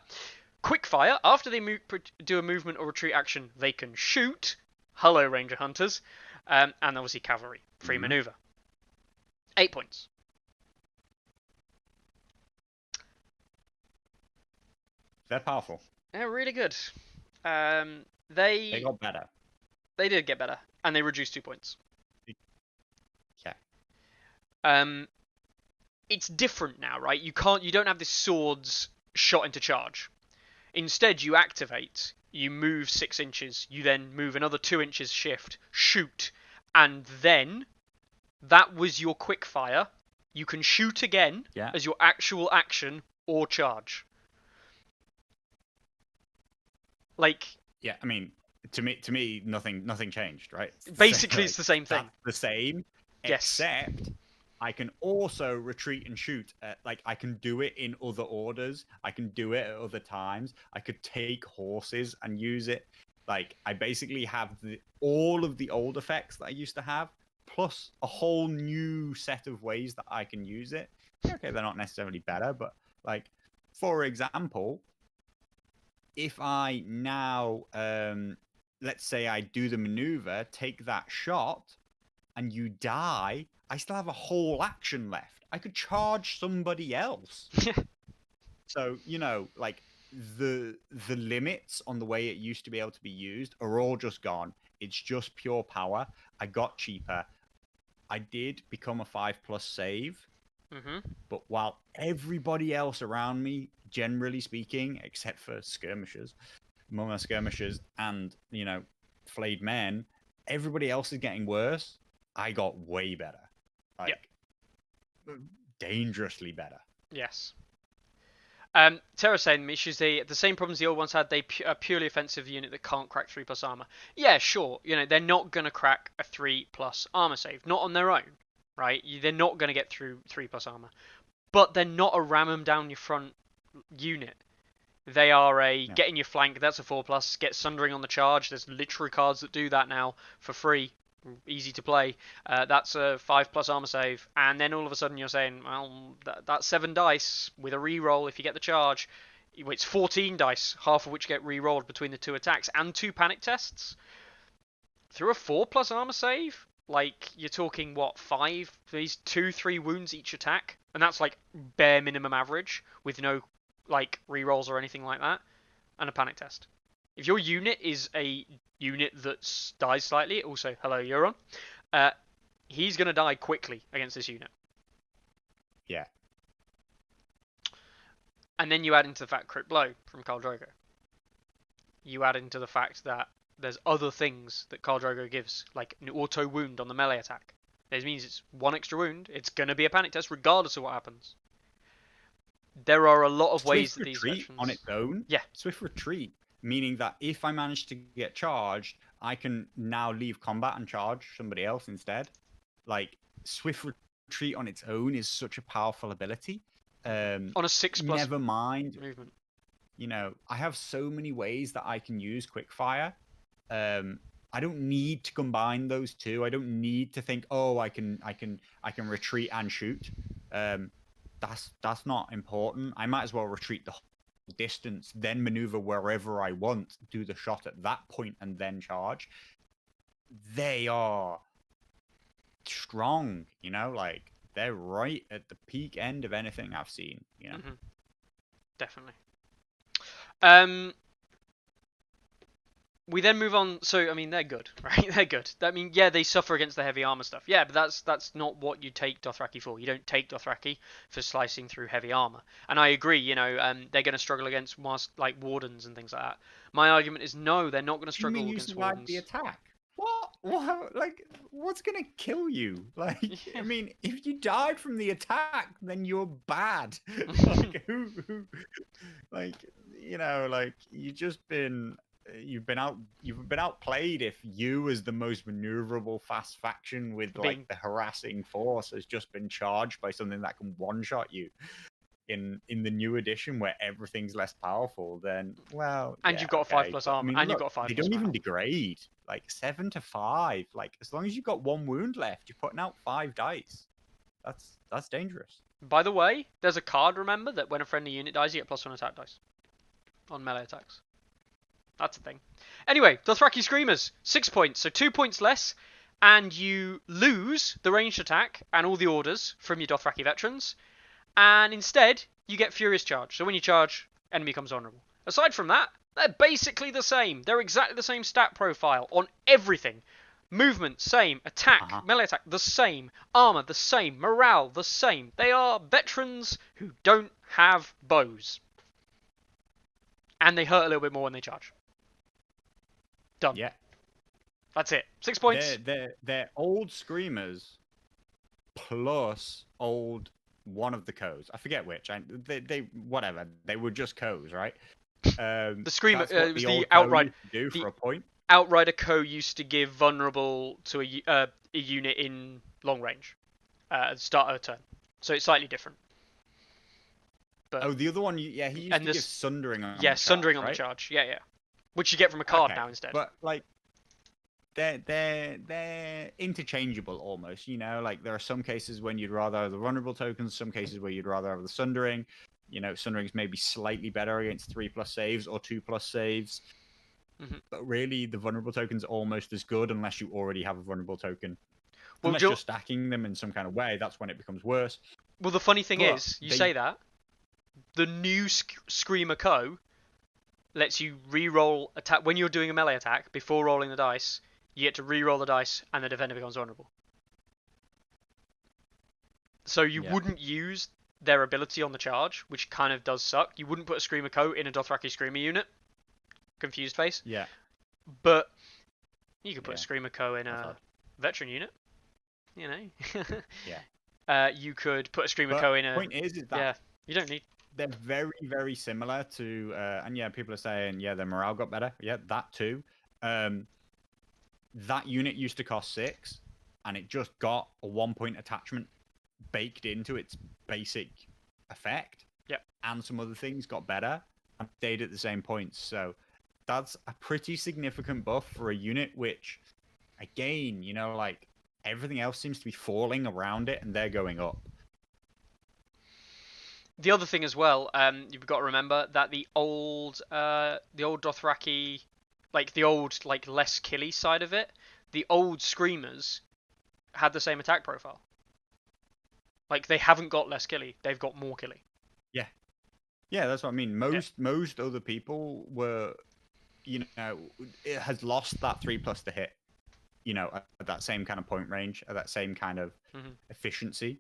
Quickfire, after they do a movement or retreat action, they can shoot. Hello, Ranger Hunters. And obviously cavalry, free maneuver. 8 points. They're powerful. They're really good. They got better. They did get better, and they reduced 2 points. Yeah. It's different now, right? You don't have this swords shot into charge. Instead, you activate, you move 6 inches, you then move another 2 inches shift, shoot, and then that was your quick fire. You can shoot again as your actual action or charge. Like, yeah, I mean, to me, nothing changed, right? Basically, it's the same thing. The same, except I can also retreat and shoot. Like, I can do it in other orders. I can do it at other times. I could take horses and use it. Like, I basically have all of the old effects that I used to have, plus a whole new set of ways that I can use it. Okay, they're not necessarily better, but, like, for example, if I now, let's say I do the maneuver, take that shot, and you die, I still have a whole action left. I could charge somebody else. So, you know, like, the limits on the way it used to be able to be used are all just gone. It's just pure power. I got cheaper. I did become a 5+ save. But while everybody else around me, generally speaking, except for skirmishers, Mumma skirmishers, and, you know, flayed men, everybody else is getting worse. I got way better. Like, dangerously better. Yes. Terra saying, Mishu's the same problems the old ones had. They are purely offensive unit that can't crack 3+ armor. Yeah, sure. You know, they're not going to crack a 3+ armor save. Not on their own, right? They're not going to get through 3+ armor. But they're not a ram them down your front unit. They are a get in your flank. That's a 4+. Get sundering on the charge. There's literary cards that do that now for free. Easy to play. That's a 5+ armor save, and then all of a sudden you're saying, well, that's 7 dice with a reroll if you get the charge. It's 14 dice, half of which get rerolled between the 2 attacks and 2 panic tests. Through a 4+ armor save, like, you're talking what, 5? These 2-3 wounds each attack, and that's like bare minimum average with no like rerolls or anything like that, and a panic test. If your unit is a unit that dies slightly, also, hello, Euron, he's going to die quickly against this unit. Yeah. And then you add into the fact crit blow from Khal Drogo. You add into the fact that there's other things that Khal Drogo gives, like an auto wound on the melee attack. This means it's 1 extra wound. It's going to be a panic test regardless of what happens. There are a lot of ways that these veterans... on its own? Yeah. Swift retreat. Meaning that if I manage to get charged, I can now leave combat and charge somebody else instead. Like, swift retreat on its own is such a powerful ability. On a 6+ never mind movement. You know, I have so many ways that I can use quickfire. I don't need to combine those two. I don't need to think, oh, I can retreat and shoot. That's not important. I might as well retreat the whole distance, then maneuver wherever I want, do the shot at that point, and then charge. They are strong, you know, like, they're right at the peak end of anything I've seen, you know. Definitely. We then move on. So, I mean, they're good, right? They're good. I mean, yeah, they suffer against the heavy armor stuff. Yeah, but that's not what you take Dothraki for. You don't take Dothraki for slicing through heavy armor. And I agree, you know, they're going to struggle against like wardens and things like that. My argument is no, they're not going to struggle against wardens. The attack? What? Like, what's going to kill you? Like, I mean, if you died from the attack, then you're bad. Like, who, like, you know, like, you've just been you've been outplayed if you, as the most maneuverable fast faction with like the harassing force, has just been charged by something that can one-shot you in the new edition where everything's less powerful. Then, well, and yeah, you've got a 5+ but, armor, and you've got a 5+ they don't even morale. degrade. Like 7 to 5. Like as long as you've got 1 wound left, you're putting out 5 dice. That's dangerous. By the way, there's a card, remember, that when a friendly unit dies, you get +1 attack dice on melee attacks. That's a thing. Anyway, Dothraki Screamers, 6 points, so 2 points less, and you lose the ranged attack and all the orders from your Dothraki veterans, and instead, you get Furious Charge. So when you charge, enemy becomes vulnerable. Aside from that, they're basically the same. They're exactly the same stat profile on everything. Movement, same. Attack, melee attack, the same. Armor, the same. Morale, the same. They are veterans who don't have bows. And they hurt a little bit more when they charge. Done. Yeah. That's it. 6 points. They're old Screamers plus old one of the codes. I forget which. They whatever. They were just codes, right? The Screamer it was the outright do for a point. Outrider Co used to give vulnerable to a unit in long range at the start of a turn, so it's slightly different. But the other one, he used to give Sundering on the Sundering charge, on right? the charge, yeah, which you get from a card now instead. But like, they're interchangeable almost. You know, like there are some cases when you'd rather have the vulnerable tokens, some cases where you'd rather have the Sundering. You know, Sundering's maybe slightly better against 3+ saves or 2+ saves. But really, the vulnerable token's almost as good unless you already have a vulnerable token. Well, unless you're stacking them in some kind of way, that's when it becomes worse. Well, the funny thing is, you say that, the new Screamer Co lets you re-roll attack when you're doing a melee attack before rolling the dice. You get to re-roll the dice, and the defender becomes vulnerable. So you wouldn't use their ability on the charge, which kind of does suck. You wouldn't put a Screamer Co in a Dothraki Screamer unit. Confused face. Yeah. But you could put a Screamer Co in a veteran unit. You know. Yeah. You could put a Screamer Co in a. Point is that you don't need. They're very, very similar to, and people are saying, their morale got better. Yeah, that too. That unit used to cost 6, and it just got a 1-point attachment baked into its basic effect. Yeah. And some other things got better and stayed at the same points. So that's a pretty significant buff for a unit which, again, you know, like everything else seems to be falling around it and they're going up. The other thing as well, you've got to remember that the old Dothraki, like the old less killy side of it, the old Screamers had the same attack profile. Like they haven't got less killy, they've got more killy. Yeah. Yeah, that's what I mean. Most other people were, you know, it has lost that 3+ to hit, you know, at that same kind of point range, at that same kind of efficiency.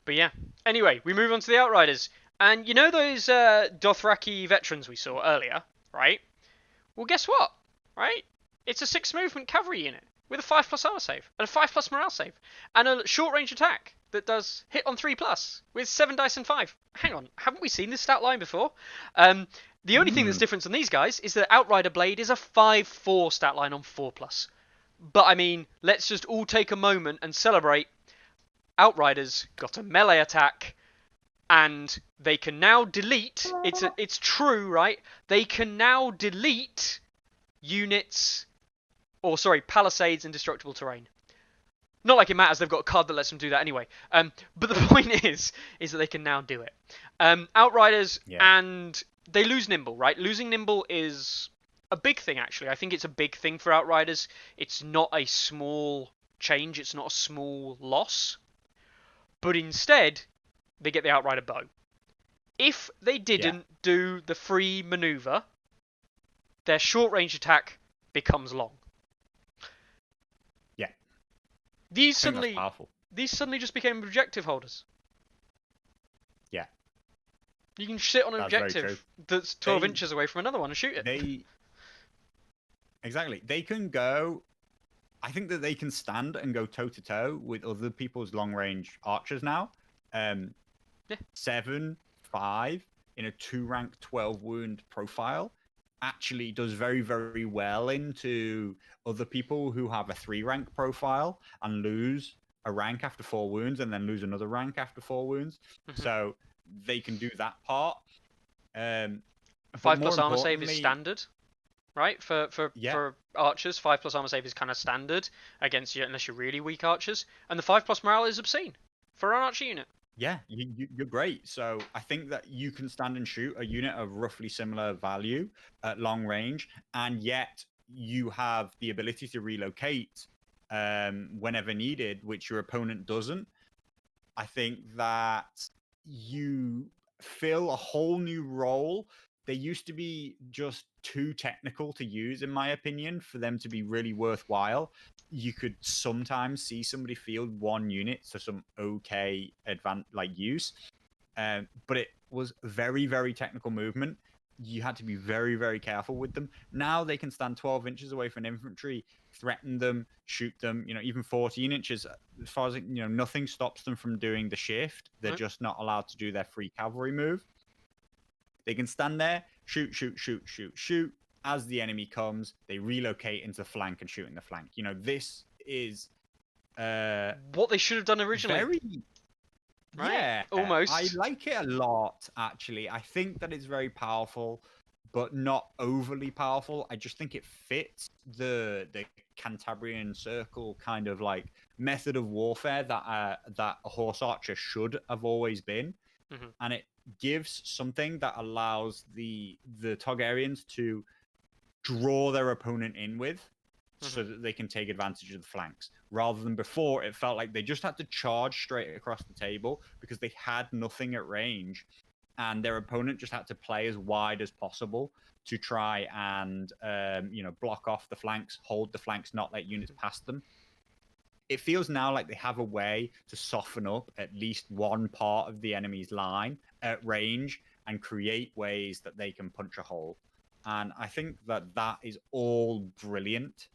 But yeah, anyway, we move on to the Outriders. And you know those Dothraki veterans we saw earlier, right? Well, guess what? Right? It's a 6 movement cavalry unit with a 5+ armor save and a 5+ morale save and a short range attack that does hit on 3+ with 7 dice and 5. Hang on, haven't we seen this stat line before? The only thing that's different on these guys is that Outrider Blade is a 5/4 stat line on 4+. But I mean, let's just all take a moment and celebrate. Outriders got a melee attack, and they can now delete. It's true, right? They can now delete units, palisades and destructible terrain. Not like it matters. They've got a card that lets them do that anyway. But the point is that they can now do it. Outriders and they lose nimble, right? Losing nimble is a big thing, actually. I think it's a big thing for Outriders. It's not a small change. It's not a small loss. But instead, they get the Outrider bow. If they didn't do the free maneuver, their short range attack becomes long. Yeah. These suddenly just became objective holders. Yeah. You can sit on an objective that's 12 inches away from another one and shoot it. Exactly. They can go. I think that they can stand and go toe to toe with other people's long range archers now. 7, 5. in a 2-rank 12 wound profile actually does very, very well into other people who have a 3-rank profile and lose a rank after 4 wounds and then lose another rank after 4 wounds. So they can do that part. A But 5+ more armor save is importantly, standard, right? For archers, 5+ armor save is kind of standard against you, unless you're really weak archers. And the 5+ morale is obscene for an archer unit. yeah, you're great. So I think that you can stand and shoot a unit of roughly similar value at long range, and yet you have the ability to relocate whenever needed, which your opponent doesn't. I think that you fill a whole new role. They used to be just too technical to use, in my opinion, for them to be really worthwhile. You could sometimes see somebody field 1 unit to some okay use, but it was very, very technical movement. You had to be very, very careful with them. Now they can stand 12 inches away from infantry, threaten them, shoot them, even 14 inches. As far as, nothing stops them from doing the shift. They're just not allowed to do their free cavalry move. They can stand there, shoot, shoot, shoot, shoot, shoot. As the enemy comes, they relocate into the flank and shoot in the flank. This is what they should have done originally. Very, right? Yeah, almost. I like it a lot, actually. I think that it's very powerful, but not overly powerful. I just think it fits the Cantabrian Circle kind of like method of warfare that a horse archer should have always been, and it gives something that allows the Targaryens to draw their opponent in with, so that they can take advantage of the flanks. Rather than before, it felt like they just had to charge straight across the table because they had nothing at range, and their opponent just had to play as wide as possible to try and block off the flanks, hold the flanks, not let units past them. It feels now like they have a way to soften up at least one part of the enemy's line at range and create ways that they can punch a hole. And I think that is all brilliant.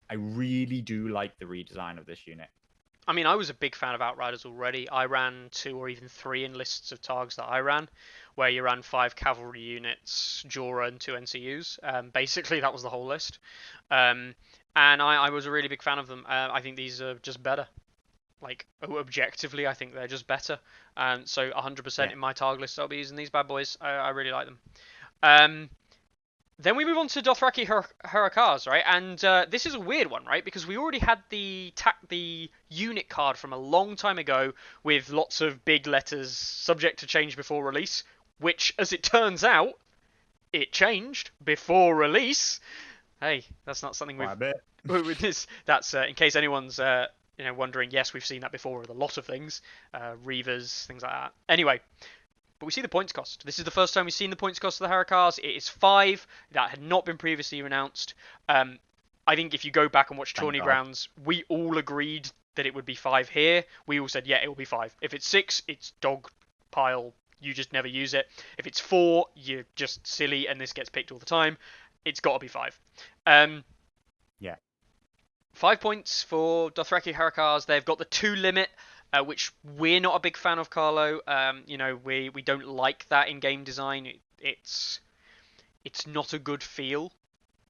I really do like the redesign of this unit. I mean, I was a big fan of Outriders already. I ran 2 or even 3 in lists of Targs that I ran, where you ran 5 cavalry units, Jorah, and 2 NCUs. Basically, that was the whole list. And I was a really big fan of them. I think these are just better. Like, objectively, I think they're just better. So 100% in my Targ list, I'll be using these bad boys. I really like them. Then we move on to Dothraki Harakars, right? And this is a weird one, right? Because we already had the unit card from a long time ago with lots of big letters subject to change before release, which, as it turns out, it changed before release. Hey, that's not something with this. That's in case anyone's wondering. Yes, we've seen that before with a lot of things, Reavers, things like that. Anyway. But we see the points cost. This is the first time we've seen the points cost of the Harakars. It is 5. That had not been previously announced. I think if you go back and watch Tourney Grounds, we all agreed that it would be 5 here. We all said, yeah, it will be 5. If it's 6, it's dog pile. You just never use it. If it's 4, you're just silly and this gets picked all the time. It's got to be 5. Yeah. 5 points for Dothraki Harakars. They've got the 2 limit. Which we're not a big fan of, Carlo. We don't like that in game design. It's not a good feel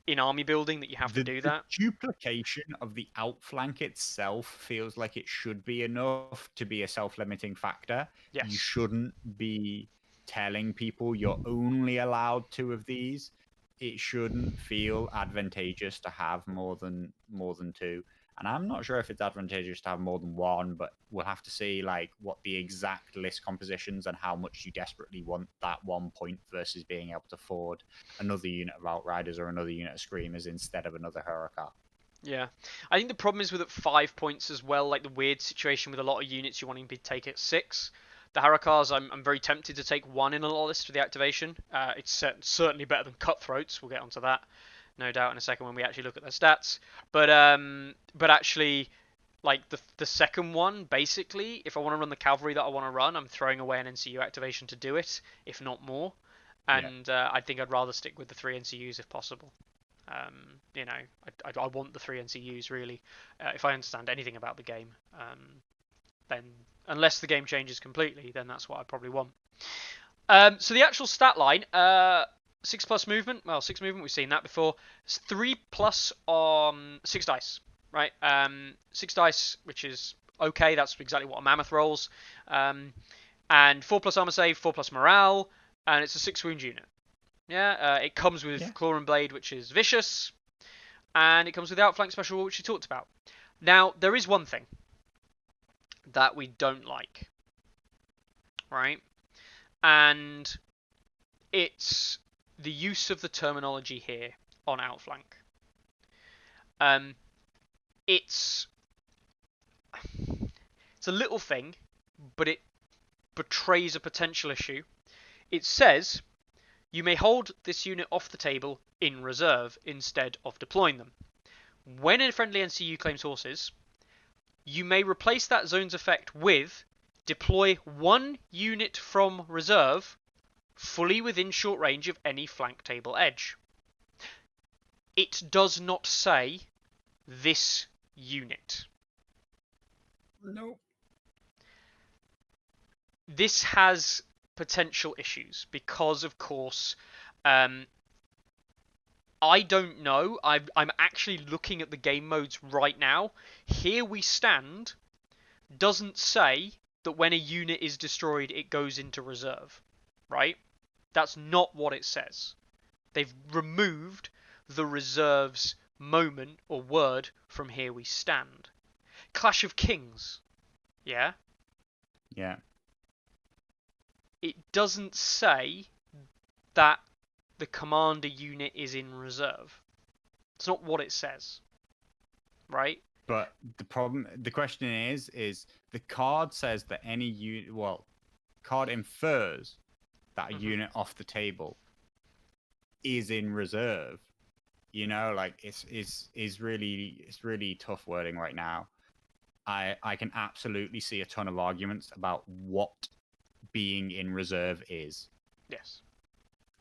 in army building that you have to do that. The duplication of the outflank itself feels like it should be enough to be a self-limiting factor. Yes. You shouldn't be telling people you're only allowed 2 of these. It shouldn't feel advantageous to have more than 2. And I'm not sure if it's advantageous to have more than 1, but we'll have to see what the exact list compositions and how much you desperately want that 1 point versus being able to afford another unit of Outriders or another unit of Screamers instead of another Harakar. Yeah. I think the problem is with 5 points as well, like the weird situation with a lot of units you're wanting to take at 6. The Harakars, I'm very tempted to take 1 in a lot of lists for the activation. It's certainly better than Cutthroats. We'll get onto that. No doubt in a second when we actually look at their stats. But actually, like the second one, basically, if I want to run the cavalry that I want to run, I'm throwing away an NCU activation to do it, if not more. And I think I'd rather stick with the 3 NCUs if possible. I want the 3 NCUs really. If I understand anything about the game, then unless the game changes completely, then that's what I probably want. So the actual stat line, 6+ movement. Well, 6 movement, we've seen that before. It's 3+ on 6 dice, right? 6 dice, which is okay. That's exactly what a mammoth rolls. And 4+ armor save, 4+ morale, and it's a 6 wound unit. Yeah, it comes with Claw and Blade, which is vicious, and it comes with the Outflank special, which we talked about. Now, there is one thing that we don't like, right? And it's the use of the terminology here on Outflank. It's a little thing, but it betrays a potential issue. It says you may hold this unit off the table in reserve instead of deploying them. When a friendly NCU claims horses, you may replace that zone's effect with deploy 1 unit from reserve fully within short range of any flank table edge. It does not say this unit. Nope. This has potential issues because, of course, I don't know. I'm actually looking at the game modes right now. Here We Stand doesn't say that when a unit is destroyed, it goes into reserve, right? That's not what it says. They've removed the reserves moment or word from Here We Stand. Clash of Kings, yeah? Yeah. It doesn't say that the commander unit is in reserve. It's not what it says, right? But the question is the card says that any unit, card infers that a unit off the table is in reserve. You know, like it's really tough wording right now. I can absolutely see a ton of arguments about what being in reserve is. Yes.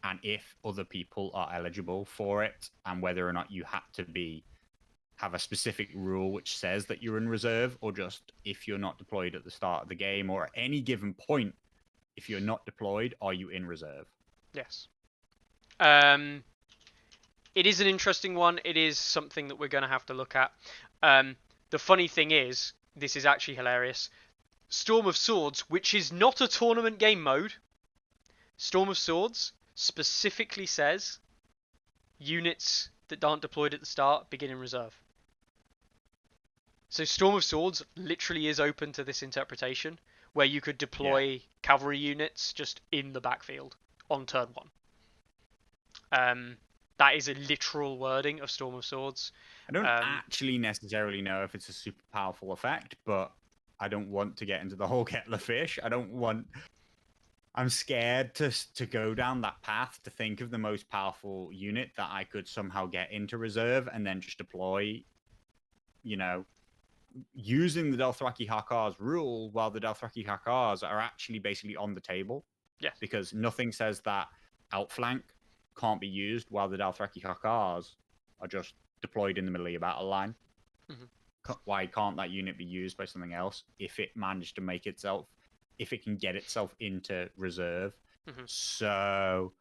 And if other people are eligible for it, and whether or not you have a specific rule which says that you're in reserve, or just if you're not deployed at the start of the game or at any given point, if you're not deployed, are you in reserve? Yes. It is an interesting one. It is something that we're going to have to look at. The funny thing is, this is actually hilarious. Storm of Swords, which is not a tournament game mode, Storm of Swords specifically says units that aren't deployed at the start begin in reserve. So Storm of Swords literally is open to this interpretation, where you could deploy cavalry units just in the backfield on turn 1. That is a literal wording of Storm of Swords. I don't actually necessarily know if it's a super powerful effect, but I don't want to get into the whole kettle of fish. I'm scared to go down that path, to think of the most powerful unit that I could somehow get into reserve and then just deploy, using the Dothraki Hakars rule, while the Dothraki Hakars are actually basically on the table. Yes. Because nothing says that outflank can't be used while the Dothraki Hakars are just deployed in the middle of your battle line. Mm-hmm. Why can't that unit be used by something else if it managed to make itself, if it can get itself into reserve? Mm-hmm. So,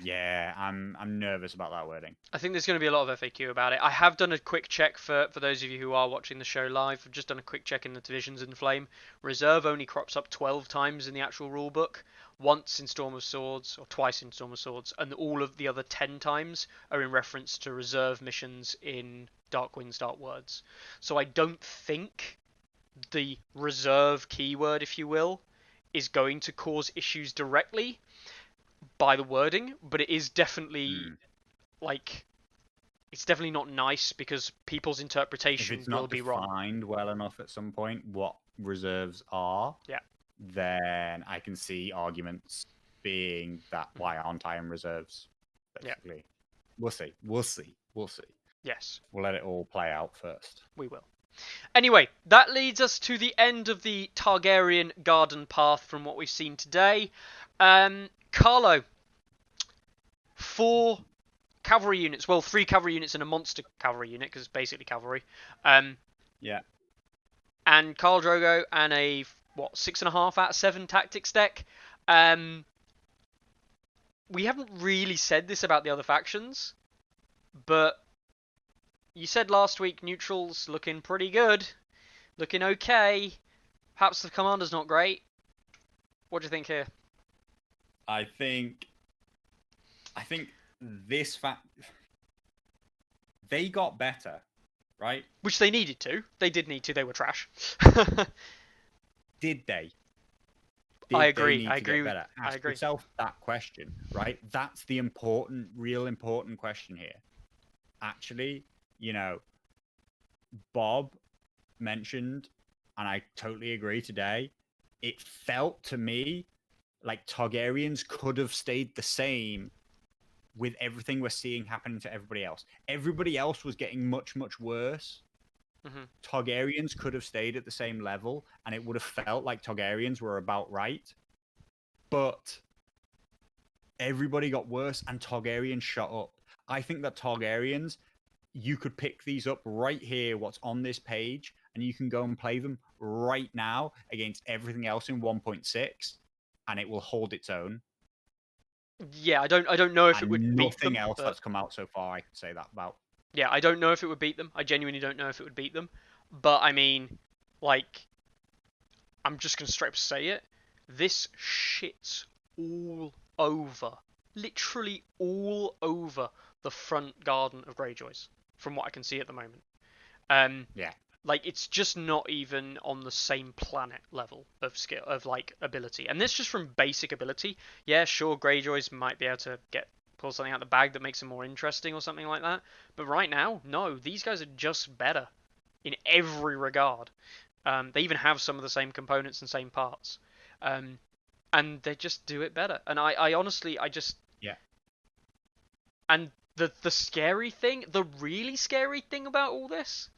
yeah, I'm nervous about that wording. I think there's going to be a lot of FAQ about it. I have done a quick check for those of you who are watching the show live. I've just done a quick check in the divisions in Flame. Reserve only crops up 12 times in the actual rulebook. Once in Storm of Swords, or twice in Storm of Swords, and all of the other 10 times are in reference to reserve missions in Dark Winds, Dark Words. So I don't think the reserve keyword, if you will, is going to cause issues directly by the wording, but it is definitely it's definitely not nice, because people's interpretation will be wrong. If it's not defined well enough at some point what reserves are, then I can see arguments being that why aren't I in reserves? Basically, we'll see. Yes, we'll let it all play out first. We will. Anyway, that leads us to the end of the Targaryen garden path from what we've seen today. Carlo, 4 cavalry units. Well, 3 cavalry units and a monster cavalry unit, because it's basically cavalry. Yeah. And Khal Drogo and a 6.5 out of 7 tactics deck. we haven't really said this about the other factions, but you said last week neutrals looking pretty good, looking okay. Perhaps the commander's not great. What do you think here? I think this fact they got better, right? Which they needed to. They did need to. They were trash. Did they? I Did they agree. need I to agree. get better? I Ask agree. yourself that question, right? That's the important, real important question here. Actually, Bob mentioned, and I totally agree today, it felt to me like Targaryens could have stayed the same with everything we're seeing happening to everybody else. Everybody else was getting much, much worse. Mm-hmm. Targaryens could have stayed at the same level, and it would have felt like Targaryens were about right. But everybody got worse, and Targaryens shot up. I think that Targaryens, you could pick these up right here, what's on this page, and you can go and play them right now against everything else in 1.6, and it will hold its own. Yeah, I don't know if it would And beat nothing them, else but that's come out so far I could say that about. yeah, I don't know if it would beat them. I genuinely don't know if it would beat them. But I mean, like, I'm just gonna straight up say it. This shits all over, literally all over the front garden of Greyjoys, from what I can see at the moment. Yeah. Like it's just not even on the same planet level of skill of like ability, and this just from basic ability. Yeah, sure, Greyjoys might be able to pull something out the bag that makes them more interesting or something like that. But right now, no, these guys are just better in every regard. They even have some of the same components and same parts, and they just do it better. And I honestly, I just Yeah. and the scary thing, the really scary thing about all this,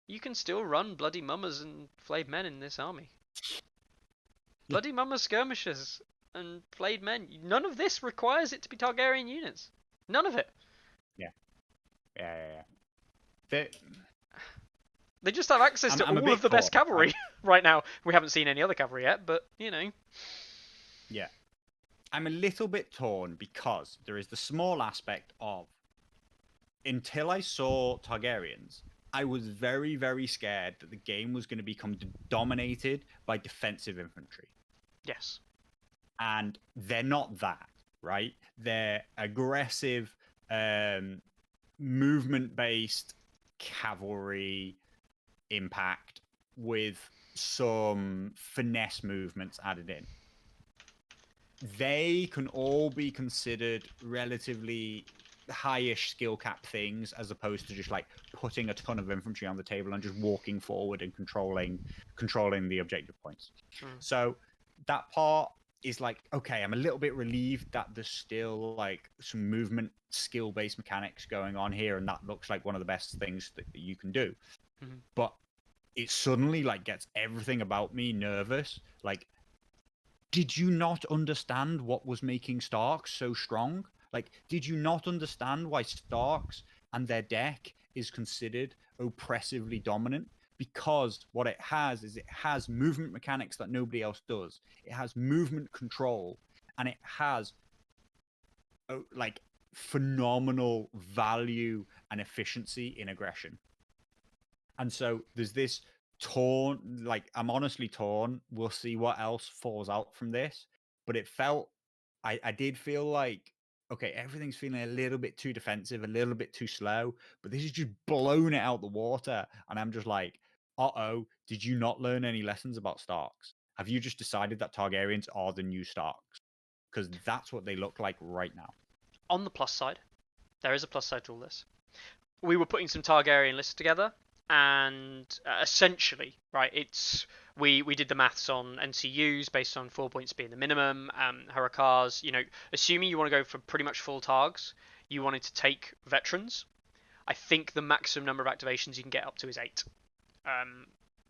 you can still run bloody mummers and flayed men in this army. Bloody mummer skirmishers and flayed men. None of this requires it to be Targaryen units. None of it. Yeah. Yeah. They just have access to I'm a all of bit the best caught, cavalry right now. We haven't seen any other cavalry yet, but you know. Yeah. I'm a little bit torn because there is the small aspect of until I saw Targaryens, I was very, very scared that the game was going to become dominated by defensive infantry. Yes. And they're not that, right? They're aggressive, movement based cavalry impact with some finesse movements added in. They can all be considered relatively highish skill cap things as opposed to just like putting a ton of infantry on the table and just walking forward and controlling the objective points. So that part is like, okay, I'm a little bit relieved that there's still like some movement skill based mechanics going on here, and that looks like one of the best things that you can do. But it suddenly like gets everything about me nervous. Like, did you not understand what was making Starks so strong? Like, did you not understand why Starks and their deck is considered oppressively dominant? Because what it has is it has movement mechanics that nobody else does. It has movement control, and it has like phenomenal value and efficiency in aggression. And so there's this torn, like I'm honestly torn. We'll see what else falls out from this. But it felt, I did feel like, okay, everything's feeling a little bit too defensive, a little bit too slow, but this is just blowing it out the water. And I'm just like, uh-oh, did you not learn any lessons about Starks? Have you just decided that Targaryens are the new Starks? Because that's what they look like right now. On the plus side, there is a plus side to all this. We were putting some Targaryen lists together, and essentially, right, it's we did the maths on NCUs based on 4 points being the minimum. Harakars, assuming you want to go for pretty much full targs, you wanted to take veterans. I think the maximum number of activations you can get up to is 8.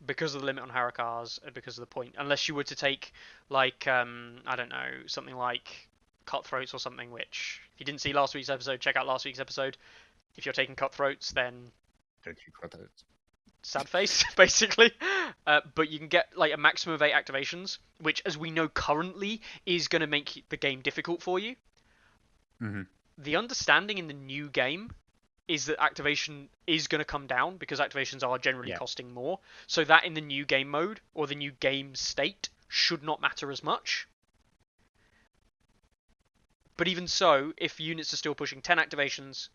Because of the limit on Harakars and because of the point, unless you were to take like I don't know, something like Cutthroats or something, which if you didn't see last week's episode, check out last week's episode. If you're taking Cutthroats, then sad face, basically. But you can get like a maximum of 8 activations, which, as we know currently, is going to make the game difficult for you. Mm-hmm. The understanding in the new game is that activation is going to come down because activations are generally costing more. So that in the new game mode or the new game state should not matter as much. But even so, if units are still pushing 10 activations,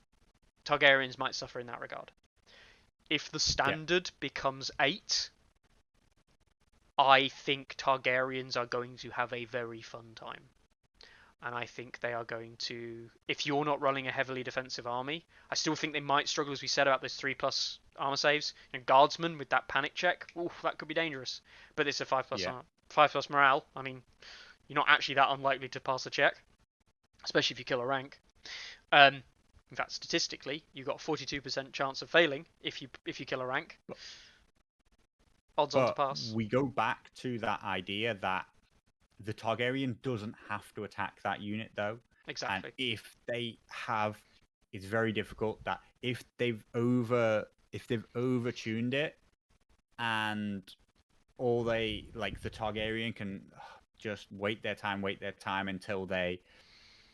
Targaryens might suffer in that regard. If the standard becomes 8, I think Targaryens are going to have a very fun time. And I think they are going to, if you're not running a heavily defensive army, I still think they might struggle, as we said, about those 3+ armor saves. And Guardsman with that panic check, ooh, that could be dangerous. But it's a 5+ morale. I mean, you're not actually that unlikely to pass a check, especially if you kill a rank. In fact, statistically, you've got a 42% chance of failing if you kill a rank. Odds on to pass. We go back to that idea that the Targaryen doesn't have to attack that unit, though. Exactly. And if they have, it's very difficult that if they've overtuned it, and all they like the Targaryen can just wait their time until they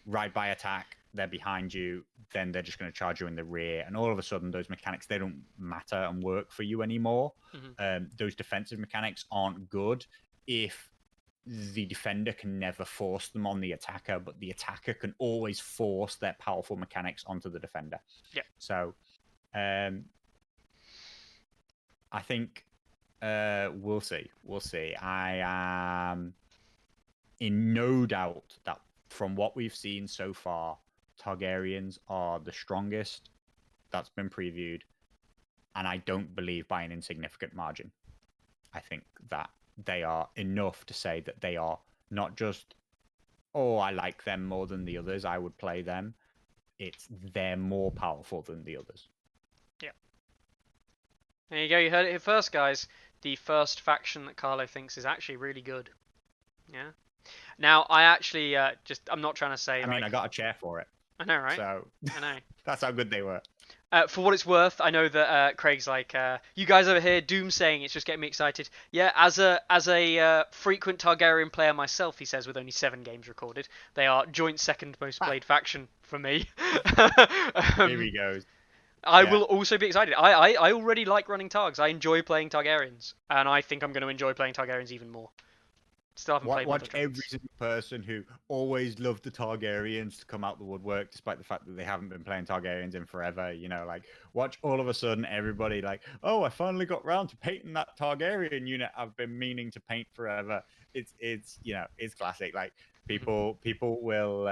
ride by attack, they're behind you, then they're just going to charge you in the rear, and all of a sudden those mechanics, they don't matter and work for you anymore. Those defensive mechanics aren't good if the defender can never force them on the attacker, but the attacker can always force their powerful mechanics onto the defender. Yeah. So I think we'll see. I am in no doubt that from what we've seen so far, Targaryens are the strongest that's been previewed, and I don't believe by an insignificant margin. I think that they are enough to say that they are not just, oh, I like them more than the others, I would play them. It's they're more powerful than the others. Yeah. There you go, you heard it here first, guys. The first faction that Carlo thinks is actually really good. Yeah. Now, I actually I'm not trying to say. I mean, I got a chair for it. I know, right? So I know. That's how good they were. For what it's worth, I know that Craig's like, you guys over here, doom saying it's just getting me excited. Yeah, as a frequent Targaryen player myself, he says, with only 7 games recorded, they are joint second most played faction for me. Here he goes. I will also be excited. I already like running Targs. I enjoy playing Targaryens, and I think I'm going to enjoy playing Targaryens even more. Still haven't played Watch every single person who always loved the Targaryens to come out the woodwork, despite the fact that they haven't been playing Targaryens in forever. You know, like, watch all of a sudden everybody like, oh, I finally got round to painting that Targaryen unit I've been meaning to paint forever. It's you know, it's classic. Like, people will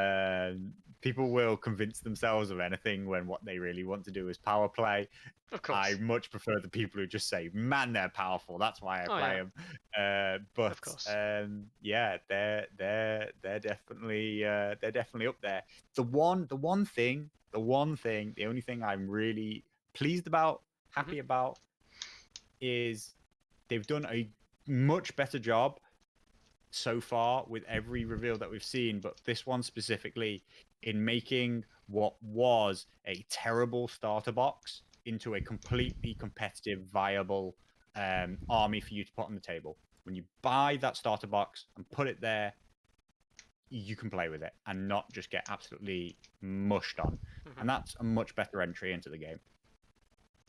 convince themselves of anything when what they really want to do is power play. Of course. I much prefer the people who just say, "Man, they're powerful. That's why I play them." But of course. yeah, they're definitely up there. The only thing I'm really pleased about, happy about, is they've done a much better job so far with every reveal that we've seen, but this one specifically, in making what was a terrible starter box into a completely competitive, viable army for you to put on the table. When you buy that starter box and put it there, you can play with it and not just get absolutely mushed on. And that's a much better entry into the game.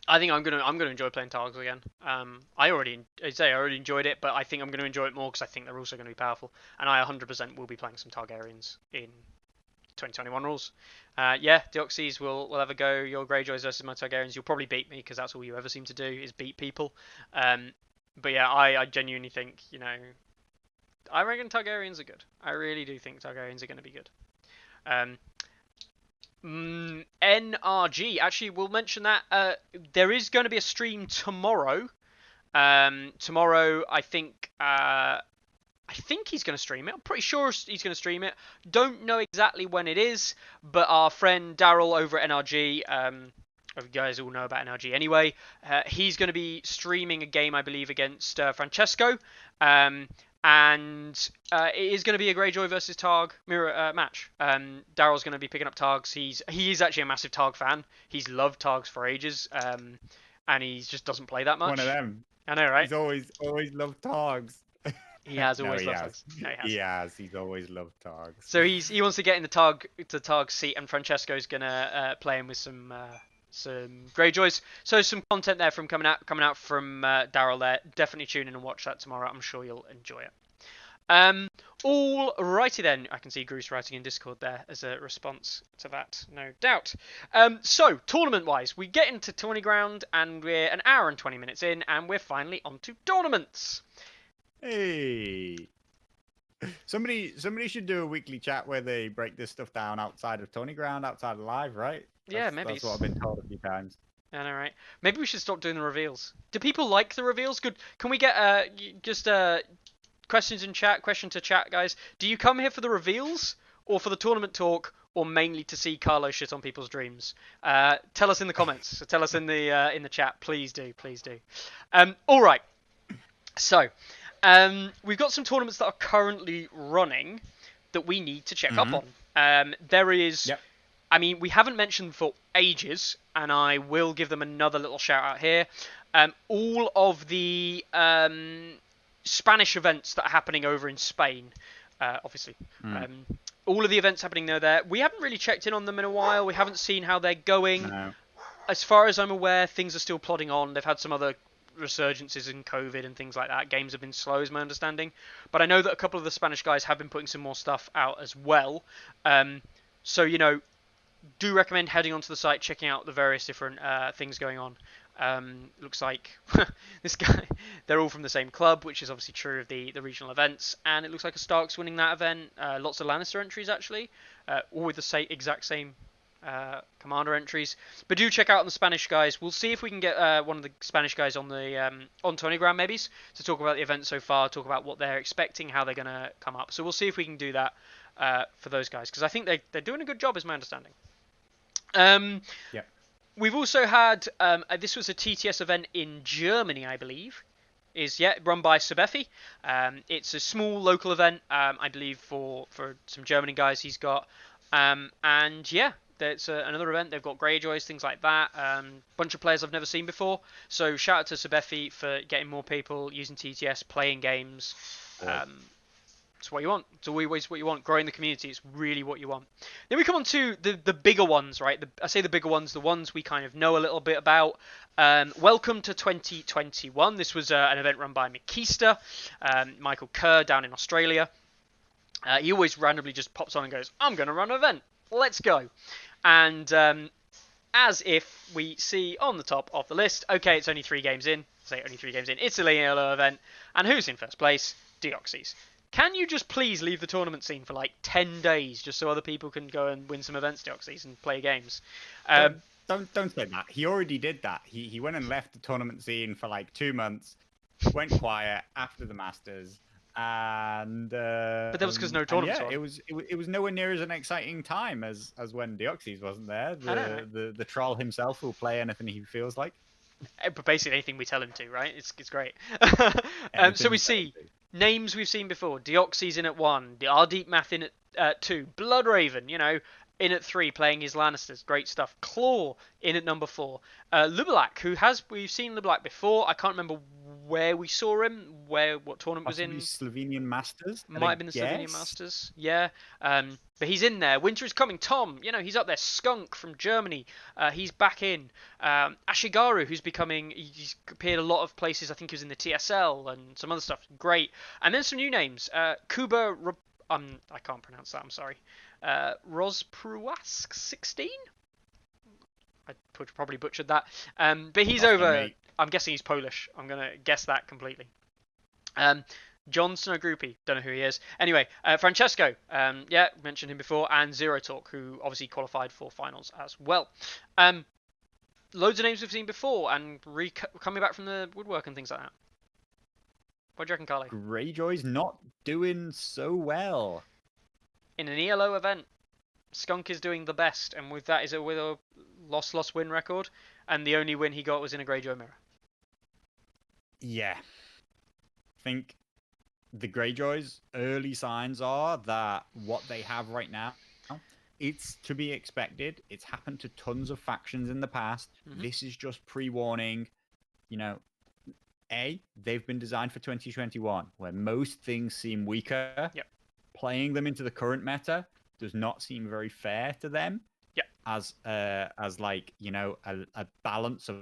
I think I'm gonna enjoy playing Targs again. I already enjoyed it, but I think I'm gonna enjoy it more because I think they're also gonna be powerful, and I 100% will be playing some Targaryens in 2021 rules. Yeah, Deoxys will have a go. Your Greyjoys versus my Targaryens. You'll probably beat me because that's all you ever seem to do is beat people. But yeah, I genuinely think, you know, I reckon Targaryens are good. I really do think Targaryens are going to be good. NRG, actually, we'll mention that there is going to be a stream tomorrow. Tomorrow, I think he's going to stream it. I'm pretty sure he's going to stream it. Don't know exactly when it is, but our friend Daryl over at NRG, you guys all know about NRG anyway, he's going to be streaming a game, I believe, against Francesco. And it is going to be a Greyjoy versus Targ mirror match. Daryl's going to be picking up Targs. He is actually a massive Targ fan. He's loved Targs for ages. and he just doesn't play that much. One of them. I know, right? He's always loved Targs. He has No, always he loved has. Targs. No, he has. He has. He's always loved Targs. So he wants to get in the Targ seat, and Francesco's gonna play him with some Greyjoys. So some content there from coming out from Daryl there. Definitely tune in and watch that tomorrow. I'm sure you'll enjoy it. All righty then. I can see Bruce writing in Discord there as a response to that, no doubt. So tournament-wise, we get into Tourney Ground, and we're an hour and 20 minutes in, and we're finally onto tournaments. Hey. Somebody should do a weekly chat where they break this stuff down outside of Tourney Ground, outside of live, right? Yeah, maybe. That's what I've been told a few times. I know, right? Maybe we should stop doing the reveals. Do people like the reveals? Good. Can we get just questions in chat? Question to chat, guys. Do you come here for the reveals, or for the tournament talk, or mainly to see Carlo shit on people's dreams? Tell us in the comments. Tell us in the chat. Please do. Please do. All right. So. We've got some tournaments that are currently running that we need to check up on. There is, Yep. I mean, we haven't mentioned for ages, and I will give them another little shout out here. All of the Spanish events that are happening over in Spain, obviously. All of the events happening there. We haven't really checked in on them in a while. We haven't seen how they're going. No. As far as I'm aware, things are still plodding on. They've had some other resurgences in COVID and things like that. Games have been slow, is my understanding. But I know that a couple of the Spanish guys have been putting some more stuff out as well. So, do recommend heading onto the site, checking out the various different things going on. Looks like this guy, they're all from the same club, which is obviously true of the regional events. And it looks like a Stark's winning that event. Lots of Lannister entries, actually. All with the exact same commander entries, but do check out on the Spanish guys. We'll see if we can get one of the Spanish guys on the on Tourney Ground maybe to talk about the event so far, talk about what they're expecting, how they're gonna come up. So we'll see if we can do that for those guys, because I think they're doing a good job, is my understanding. Yeah. We've also had this was a TTS event in Germany, I believe. Run by Sabefi. It's a small local event, I believe, for some German guys he's got. And yeah, that's another event. They've got Greyjoys, things like that. Bunch of players I've never seen before. So shout out to Sabefi for getting more people using TTS, playing games. It's what you want. It's always what you want. Growing the community. It's really what you want. Then we come on to the bigger ones, right? I say the bigger ones, the ones we kind of know a little bit about. Welcome to 2021. This was an event run by Mikista, Michael Kerr down in Australia. He always randomly just pops on and goes, I'm going to run an event. Let's go. And as if we see on the top of the list, okay, it's only 3 games in. Only 3 games in. It's a Leolo event. And who's in first place? Deoxys. Can you just please leave the tournament scene for like 10 days just so other people can go and win some events, Deoxys, and play games? Don't say that. He already did that. He went and left the tournament scene for like 2 months, went quiet after the Masters. And but that was because no tournaments. Yeah, it was nowhere near as an exciting time as when Deoxys wasn't there. The troll himself will play anything he feels like. But basically anything we tell him to, right? It's great. So we see names we've seen before. Deoxys in at 1, the Ardeep Math in at 2, Bloodraven, in at 3 playing his Lannisters, great stuff. Claw in at number 4. Lubalak, we've seen Lubalak before. I can't remember where we saw him, what tournament was in. Slovenian Masters. Might have been the Slovenian Masters, yeah. But he's in there. Winter is coming. Tom, he's up there. Skunk from Germany, he's back in. Ashigaru, he's appeared a lot of places. I think he was in the TSL and some other stuff. Great. And then some new names. Kuba, I can't pronounce that. I'm sorry. Rozpruask 16. I probably butchered that. But he's over. I'm guessing he's Polish. I'm gonna guess that completely. John Snowgroupie, don't know who he is. Anyway, Francesco, mentioned him before, and Zero Talk, who obviously qualified for finals as well. Loads of names we've seen before, and coming back from the woodwork and things like that. What do you reckon, Carly? Greyjoy's not doing so well. In an ELO event, Skunk is doing the best, and with that with a loss win record, and the only win he got was in a Greyjoy mirror. Yeah. I think the Greyjoys' early signs are that what they have right now, it's to be expected. It's happened to tons of factions in the past. This is just pre-warning. they've been designed for 2021, where most things seem weaker. Yep. Playing them into the current meta does not seem very fair to them. Yep. As like a balance of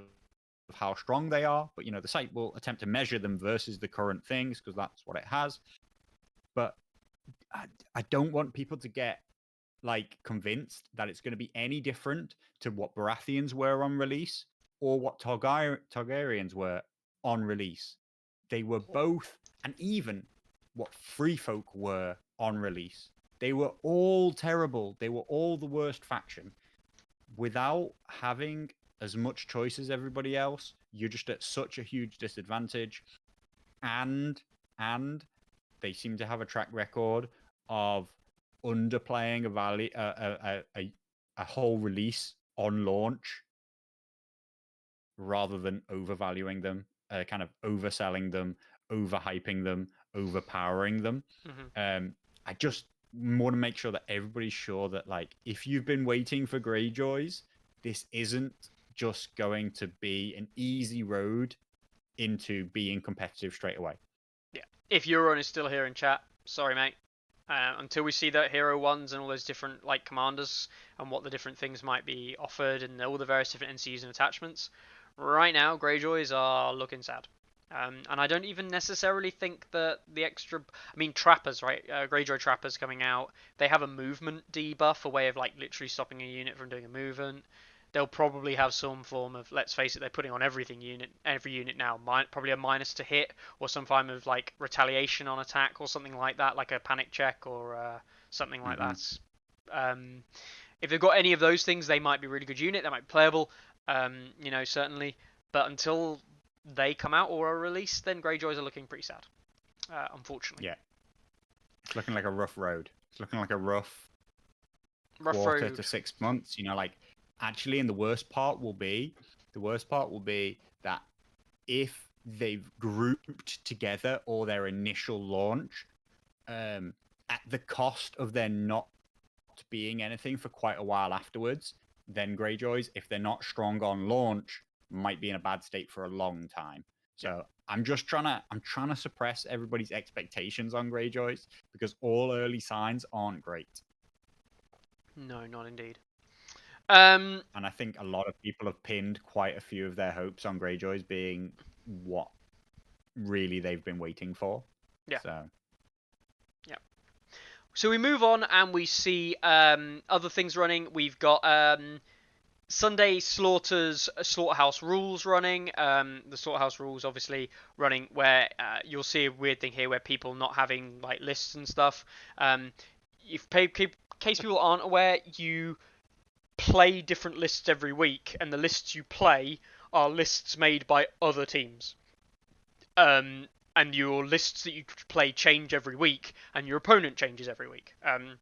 how strong they are. But the site will attempt to measure them versus the current things because that's what it has. But I don't want people to get convinced that it's going to be any different to what Baratheons were on release or what Targaryens were on release. They were both, and even what Free Folk were on release. They were all terrible. They were all the worst faction. Without having as much choice as everybody else, you're just at such a huge disadvantage. And they seem to have a track record of underplaying a whole release on launch rather than overvaluing them, kind of overselling them, overhyping them, overpowering them. I just want to make sure that everybody's sure that if you've been waiting for Greyjoys, this isn't just going to be an easy road into being competitive straight away. Yeah. If Euron is still here in chat, sorry mate. Until we see that Hero 1s and all those different commanders and what the different things might be offered and all the various different NCUs and attachments, right now Greyjoys are looking sad. And I don't even necessarily think that the extra... Trappers, right? Greyjoy Trappers coming out. They have a movement debuff, a way of literally stopping a unit from doing a movement. They'll probably have some form of, let's face it, they're putting on every unit now, probably a minus to hit or some form of retaliation on attack or something like that, like a panic check or something like that. If they've got any of those things, they might be a really good unit. They might be playable, certainly. But until they come out or are released, then Greyjoys are looking pretty sad, unfortunately. Yeah. It's looking like a rough road. It's looking like a rough quarter road to 6 months. Actually, and the worst part will be that if they've grouped together or their initial launch, at the cost of there not being anything for quite a while afterwards, then Greyjoys, if they're not strong on launch, might be in a bad state for a long time. So I'm trying to suppress everybody's expectations on Greyjoys because all early signs aren't great. No, not indeed. And I think a lot of people have pinned quite a few of their hopes on Greyjoys being what really they've been waiting for. Yeah. So we move on and we see other things running. We've got Sunday Slaughterhouse Rules running. The Slaughterhouse Rules obviously running where you'll see a weird thing here where people not having lists and stuff. In case people aren't aware, you play different lists every week, and the lists you play are lists made by other teams. And your lists that you play change every week, and your opponent changes every week. And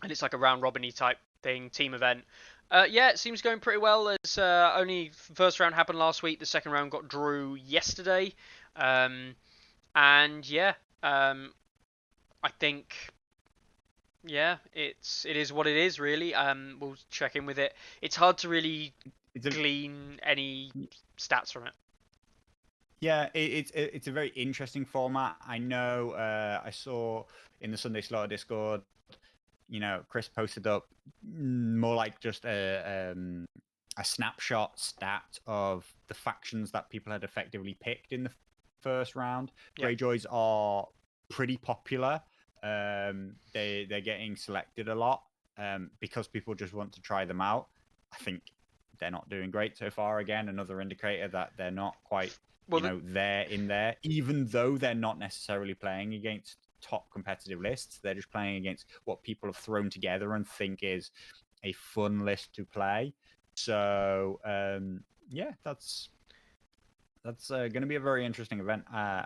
it's like a round robin-y type thing, team event. It seems going pretty well. As only first round happened last week, the second round got drew yesterday. I think it is what it is, really. We'll check in with it. It's hard to really glean any stats from it. Yeah, it's a very interesting format. I know. I saw in the Sunday Slaughter Discord, Chris posted up more like just a snapshot stat of the factions that people had effectively picked in the first round. Yep. Greyjoys are pretty popular. They're getting selected a lot because people just want to try them out. I think they're not doing great so far. Again, another indicator that they're not quite they're in there, even though they're not necessarily playing against top competitive lists. They're just playing against what people have thrown together and think is a fun list to play. So that's going to be a very interesting event. I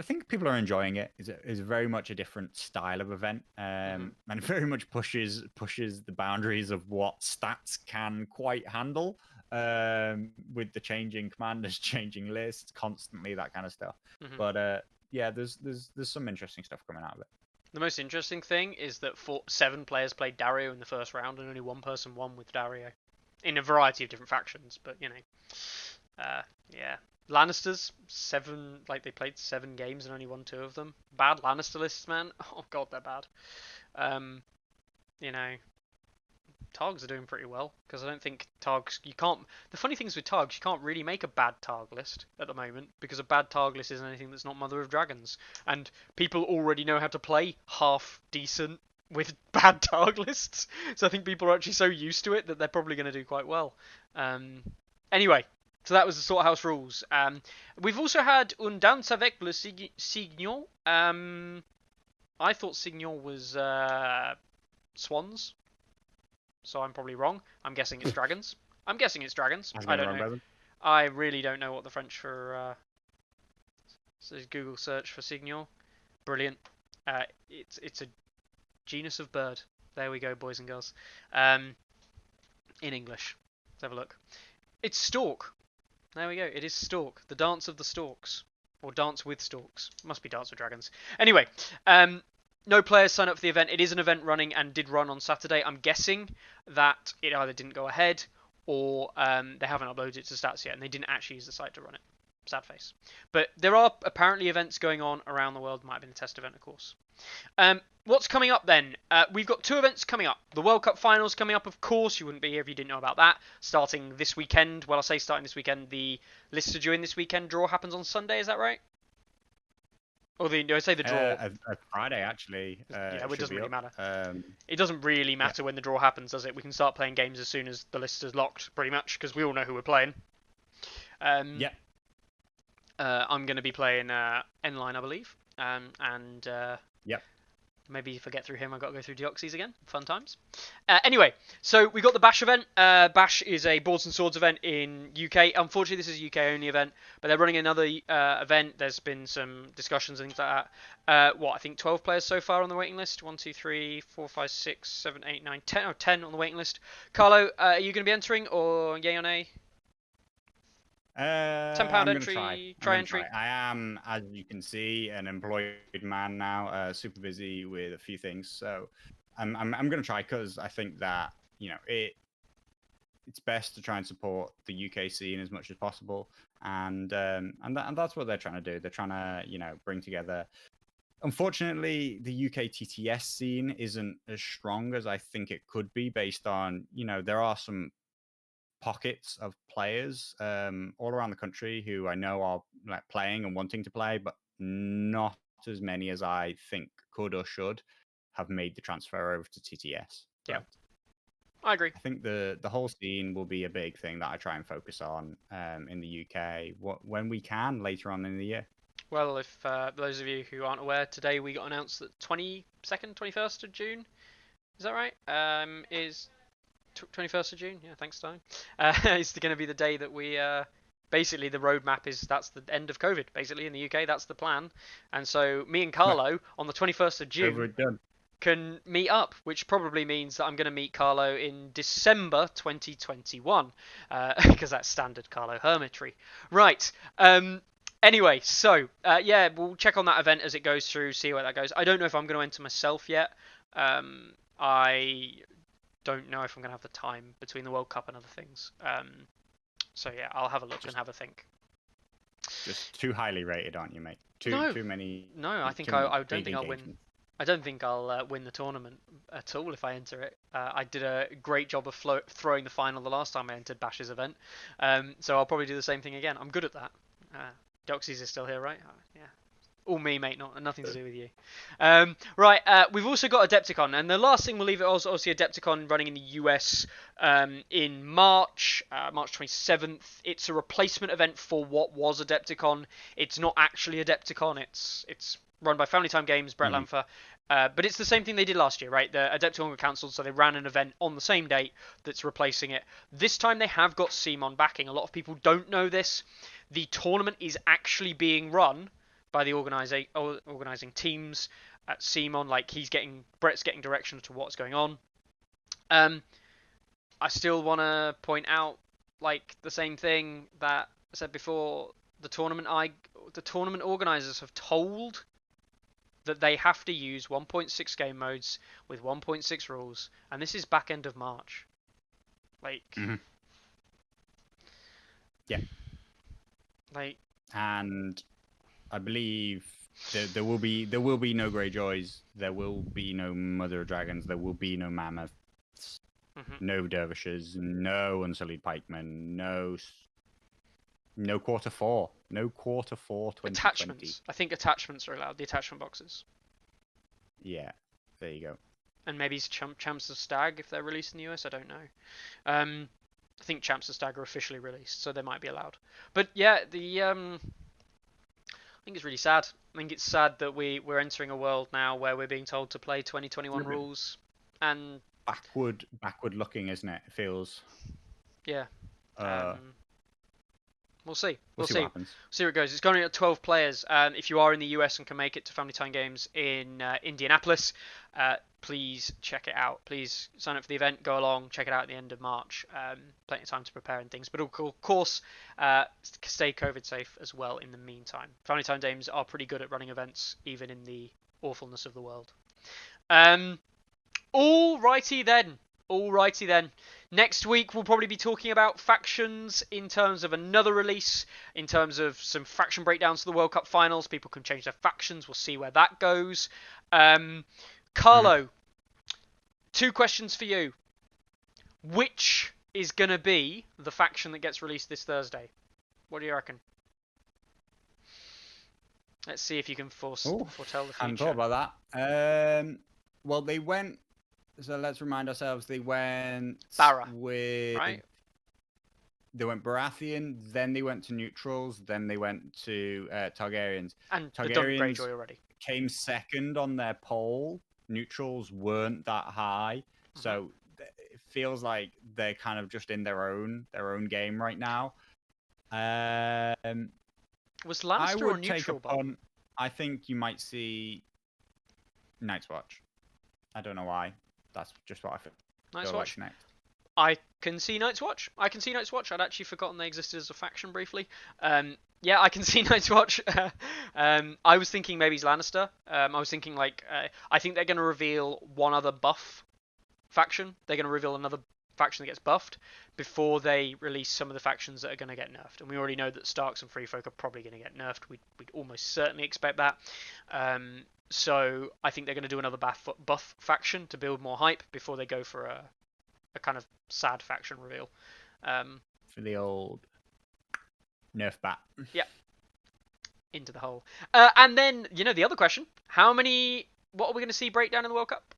think people are enjoying it. It's very much a different style of event, and it very much pushes the boundaries of what stats can quite handle, with the changing commanders, changing lists constantly, that kind of stuff. But there's some interesting stuff coming out of it. The most interesting thing is that 7 players played Dario in the first round, and only one person won with Dario, in a variety of different factions. But Yeah. Lannisters, 7, like they played 7 games and only won 2 of them. Bad Lannister lists, man. Oh god, they're bad. Um, you know, Targs are doing pretty well because I don't think Targs. You can't. The funny thing is with Targs, you can't really make a bad Targ list at the moment because a bad Targ list isn't anything that's not Mother of Dragons, and people already know how to play half decent with bad Targ lists. So I think people are actually so used to it that they're probably going to do quite well. Anyway, so that was the Sorthouse rules. We've also had Un Danse avec le Signon. I thought Signon was swans, so I'm probably wrong. I'm guessing it's dragons. I'm guessing it's dragons. I don't know. I really don't know what the French for. So Google search for Signon. Brilliant. It's a genus of bird. There we go, boys and girls. In English. Let's have a look. It's stork. There we go. It is stork. The dance of the storks. Or dance with storks. Must be dance with dragons. Anyway, no players sign up for the event. It is an event running and did run on Saturday. I'm guessing that it either didn't go ahead or they haven't uploaded it to stats yet and they didn't actually use the site to run it. Sad face. But there are apparently events going on around the world. Might have been a test event, of course. What's coming up then? We've got 2 events coming up. The World Cup finals coming up, of course. You wouldn't be here if you didn't know about that. Starting this weekend. Well, I say starting this weekend. The list to join this weekend draw happens on Sunday. Is that right? Or I say the draw. Friday, actually. Yeah, it doesn't really matter. It doesn't really matter when the draw happens, does it? We can start playing games as soon as the list is locked, pretty much, because we all know who we're playing. Yeah. I'm going to be playing N-Line, I believe. Yep. Maybe if I get through him, I've got to go through Deoxys again. Fun times. Anyway, so we got the Bash event. Bash is a Boards and Swords event in UK. Unfortunately, this is a UK only event, but they're running another event. There's been some discussions and things like that. I think 12 players so far on the waiting list. 1, 2, 3, 4, 5, 6, 7, 8, 9, 10. Oh, 10 on the waiting list. Carlo, are you going to be entering or yay or nay? £10 entry. Try entry. I am, as you can see, an employed man now, super busy with a few things. So I'm going to try because I think that it's best to try and support the UK scene as much as possible, and that's what they're trying to do. They're trying to bring together. Unfortunately, the UK TTS scene isn't as strong as I think it could be, based on there are some pockets of players all around the country who I know are playing and wanting to play, but not as many as I think could or should have made the transfer over to TTS. Yeah, I agree. I think the whole scene will be a big thing that I try and focus on in the UK when we can later on in the year. Well, if those of you who aren't aware, today we got announced that 22nd, 21st of June, is that right? Is 21st of June, yeah, thanks, Stein. It's going to be the day that we basically the roadmap is that's the end of COVID. Basically in the UK, that's the plan. And so me and Carlo on the 21st of June can meet up, which probably means that I'm going to meet Carlo in December 2021 because that's standard Carlo hermitry. Right. Anyway, so yeah, we'll check on that event as it goes through, see where that goes. I don't know if I'm going to enter myself yet. I don't know if I'm going to have the time between the World Cup and other things. So yeah, I'll have a look and have a think. Just too highly rated, aren't you, mate? Too many. No, I think I don't think I'll win. I don't think I'll win the tournament at all if I enter it. I did a great job of throwing the final the last time I entered Bash's event, so I'll probably do the same thing again. I'm good at that. Doxies is still here, right? Yeah. All me, mate, nothing to do with you. Right, we've also got Adeptcon, and the last thing we'll leave it also obviously Adeptcon running in the US in March 27th. It's a replacement event for what was Adeptcon. It's not actually Adeptcon. It's run by Family Time Games, Brett Lampher. But it's the same thing they did last year, right? The Adeptcon got cancelled, so they ran an event on the same date that's replacing it. This time they have got CMON backing. A lot of people don't know this. The tournament is actually being run by the organising teams at CMON. Like Brett's getting direction to what's going on. I still want to point out, like, the same thing that I said before. The tournament organisers have told that they have to use 1.6 game modes with 1.6 rules, and this is back end of March. Like, Yeah. Like, And I believe there will be no Greyjoys, there will be no Mother of Dragons, there will be no Mammoths, no Dervishes, no Unsullied Pikemen, no quarter four 2020. attachments. I think attachments are allowed. The attachment boxes. Yeah, there you go. And maybe Champs of Stag if they're released in the US. I don't know. I think Champs of Stag are officially released, so they might be allowed. But yeah, I think it's really sad. I think it's sad that we're entering a world now where we're being told to play 2021 rules, and backward looking, isn't it? It feels. Yeah. We'll see. We'll see what happens. See where it goes. It's going at 12 players. If you are in the US and can make it to Family Time Games in Indianapolis, please check it out. Please sign up for the event. Go along. Check it out at the end of March. Plenty of time to prepare and things. But of course, stay COVID safe as well in the meantime. Family Time Games are pretty good at running events, even in the awfulness of the world. Alrighty then. Next week we'll probably be talking about factions in terms of another release, in terms of some faction breakdowns for the World Cup finals. People can change their factions. We'll see where that goes. Carlo, 2 questions for you. Which is going to be the faction that gets released this Thursday? What do you reckon? Let's see if you can foretell the future. I hadn't thought about that. Well, they went... So let's remind ourselves, they went Barra, with... right? They went Baratheon, then they went to neutrals, then they went to Targaryens. And Targaryens done Greyjoy already. Came second on their poll. Neutrals weren't that high. So it feels like they're kind of just in their own game right now. Was Lannister or neutral? I think you might see Night's Watch. I don't know why. That's just what I feel. Night's Watch next. I can see Night's Watch. I'd actually forgotten they existed as a faction briefly. Yeah, I can see Night's Watch. I was thinking maybe it's Lannister. I was thinking I think they're going to reveal one other buff faction. They're going to reveal another faction that gets buffed before they release some of the factions that are going to get nerfed. And we already know that Starks and Free Folk are probably going to get nerfed. We'd almost certainly expect that. So I think they're going to do another buff faction to build more hype before they go for a kind of sad faction reveal. For the old nerf bat. Yeah. Into the hole. And then, the other question. What are we going to see breakdown in the World Cup?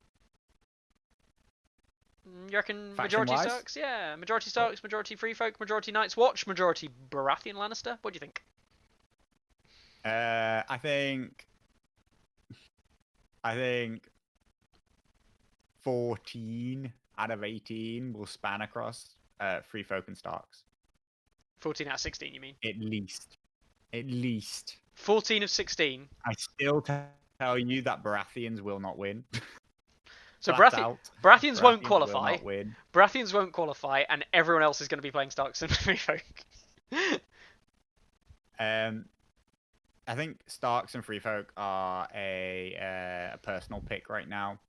You reckon majority Starks? Yeah, majority Starks, majority Free Folk, majority Night's Watch, majority Baratheon Lannister. What do you think? I think 14 out of 18 will span across Free Folk and Starks. 14 out of 16, you mean? At least. 14 of 16. I still tell you that Baratheons will not win. So Baratheons won't qualify. Baratheons won't qualify, and everyone else is going to be playing Starks and Free Folk. I think Starks and Free Folk are a personal pick right now.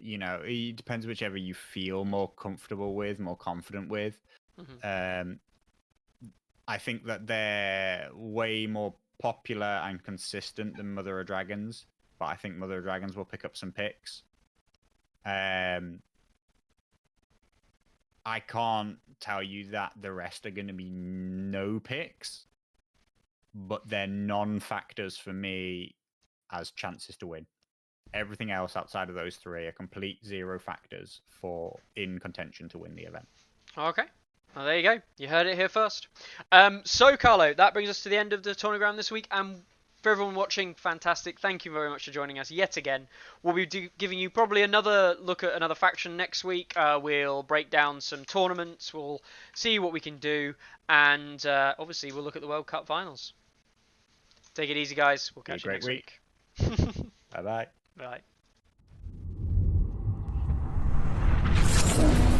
It depends whichever you feel more comfortable with, more confident with. I think that they're way more popular and consistent than Mother of Dragons, but I think Mother of Dragons will pick up some picks. I can't tell you that the rest are going to be no picks, but they're non-factors for me as chances to win. Everything else outside of those 3 are complete 0 factors in contention to win the event. Okay. Well, there you go. You heard it here first. So, Carlo, that brings us to the end of the Tourney Ground this week. And for everyone watching, fantastic. Thank you very much for joining us yet again. We'll be giving you probably another look at another faction next week. We'll break down some tournaments. We'll see what we can do. And obviously, we'll look at the World Cup finals. Take it easy, guys. We'll catch you next week. Bye-bye. Bye.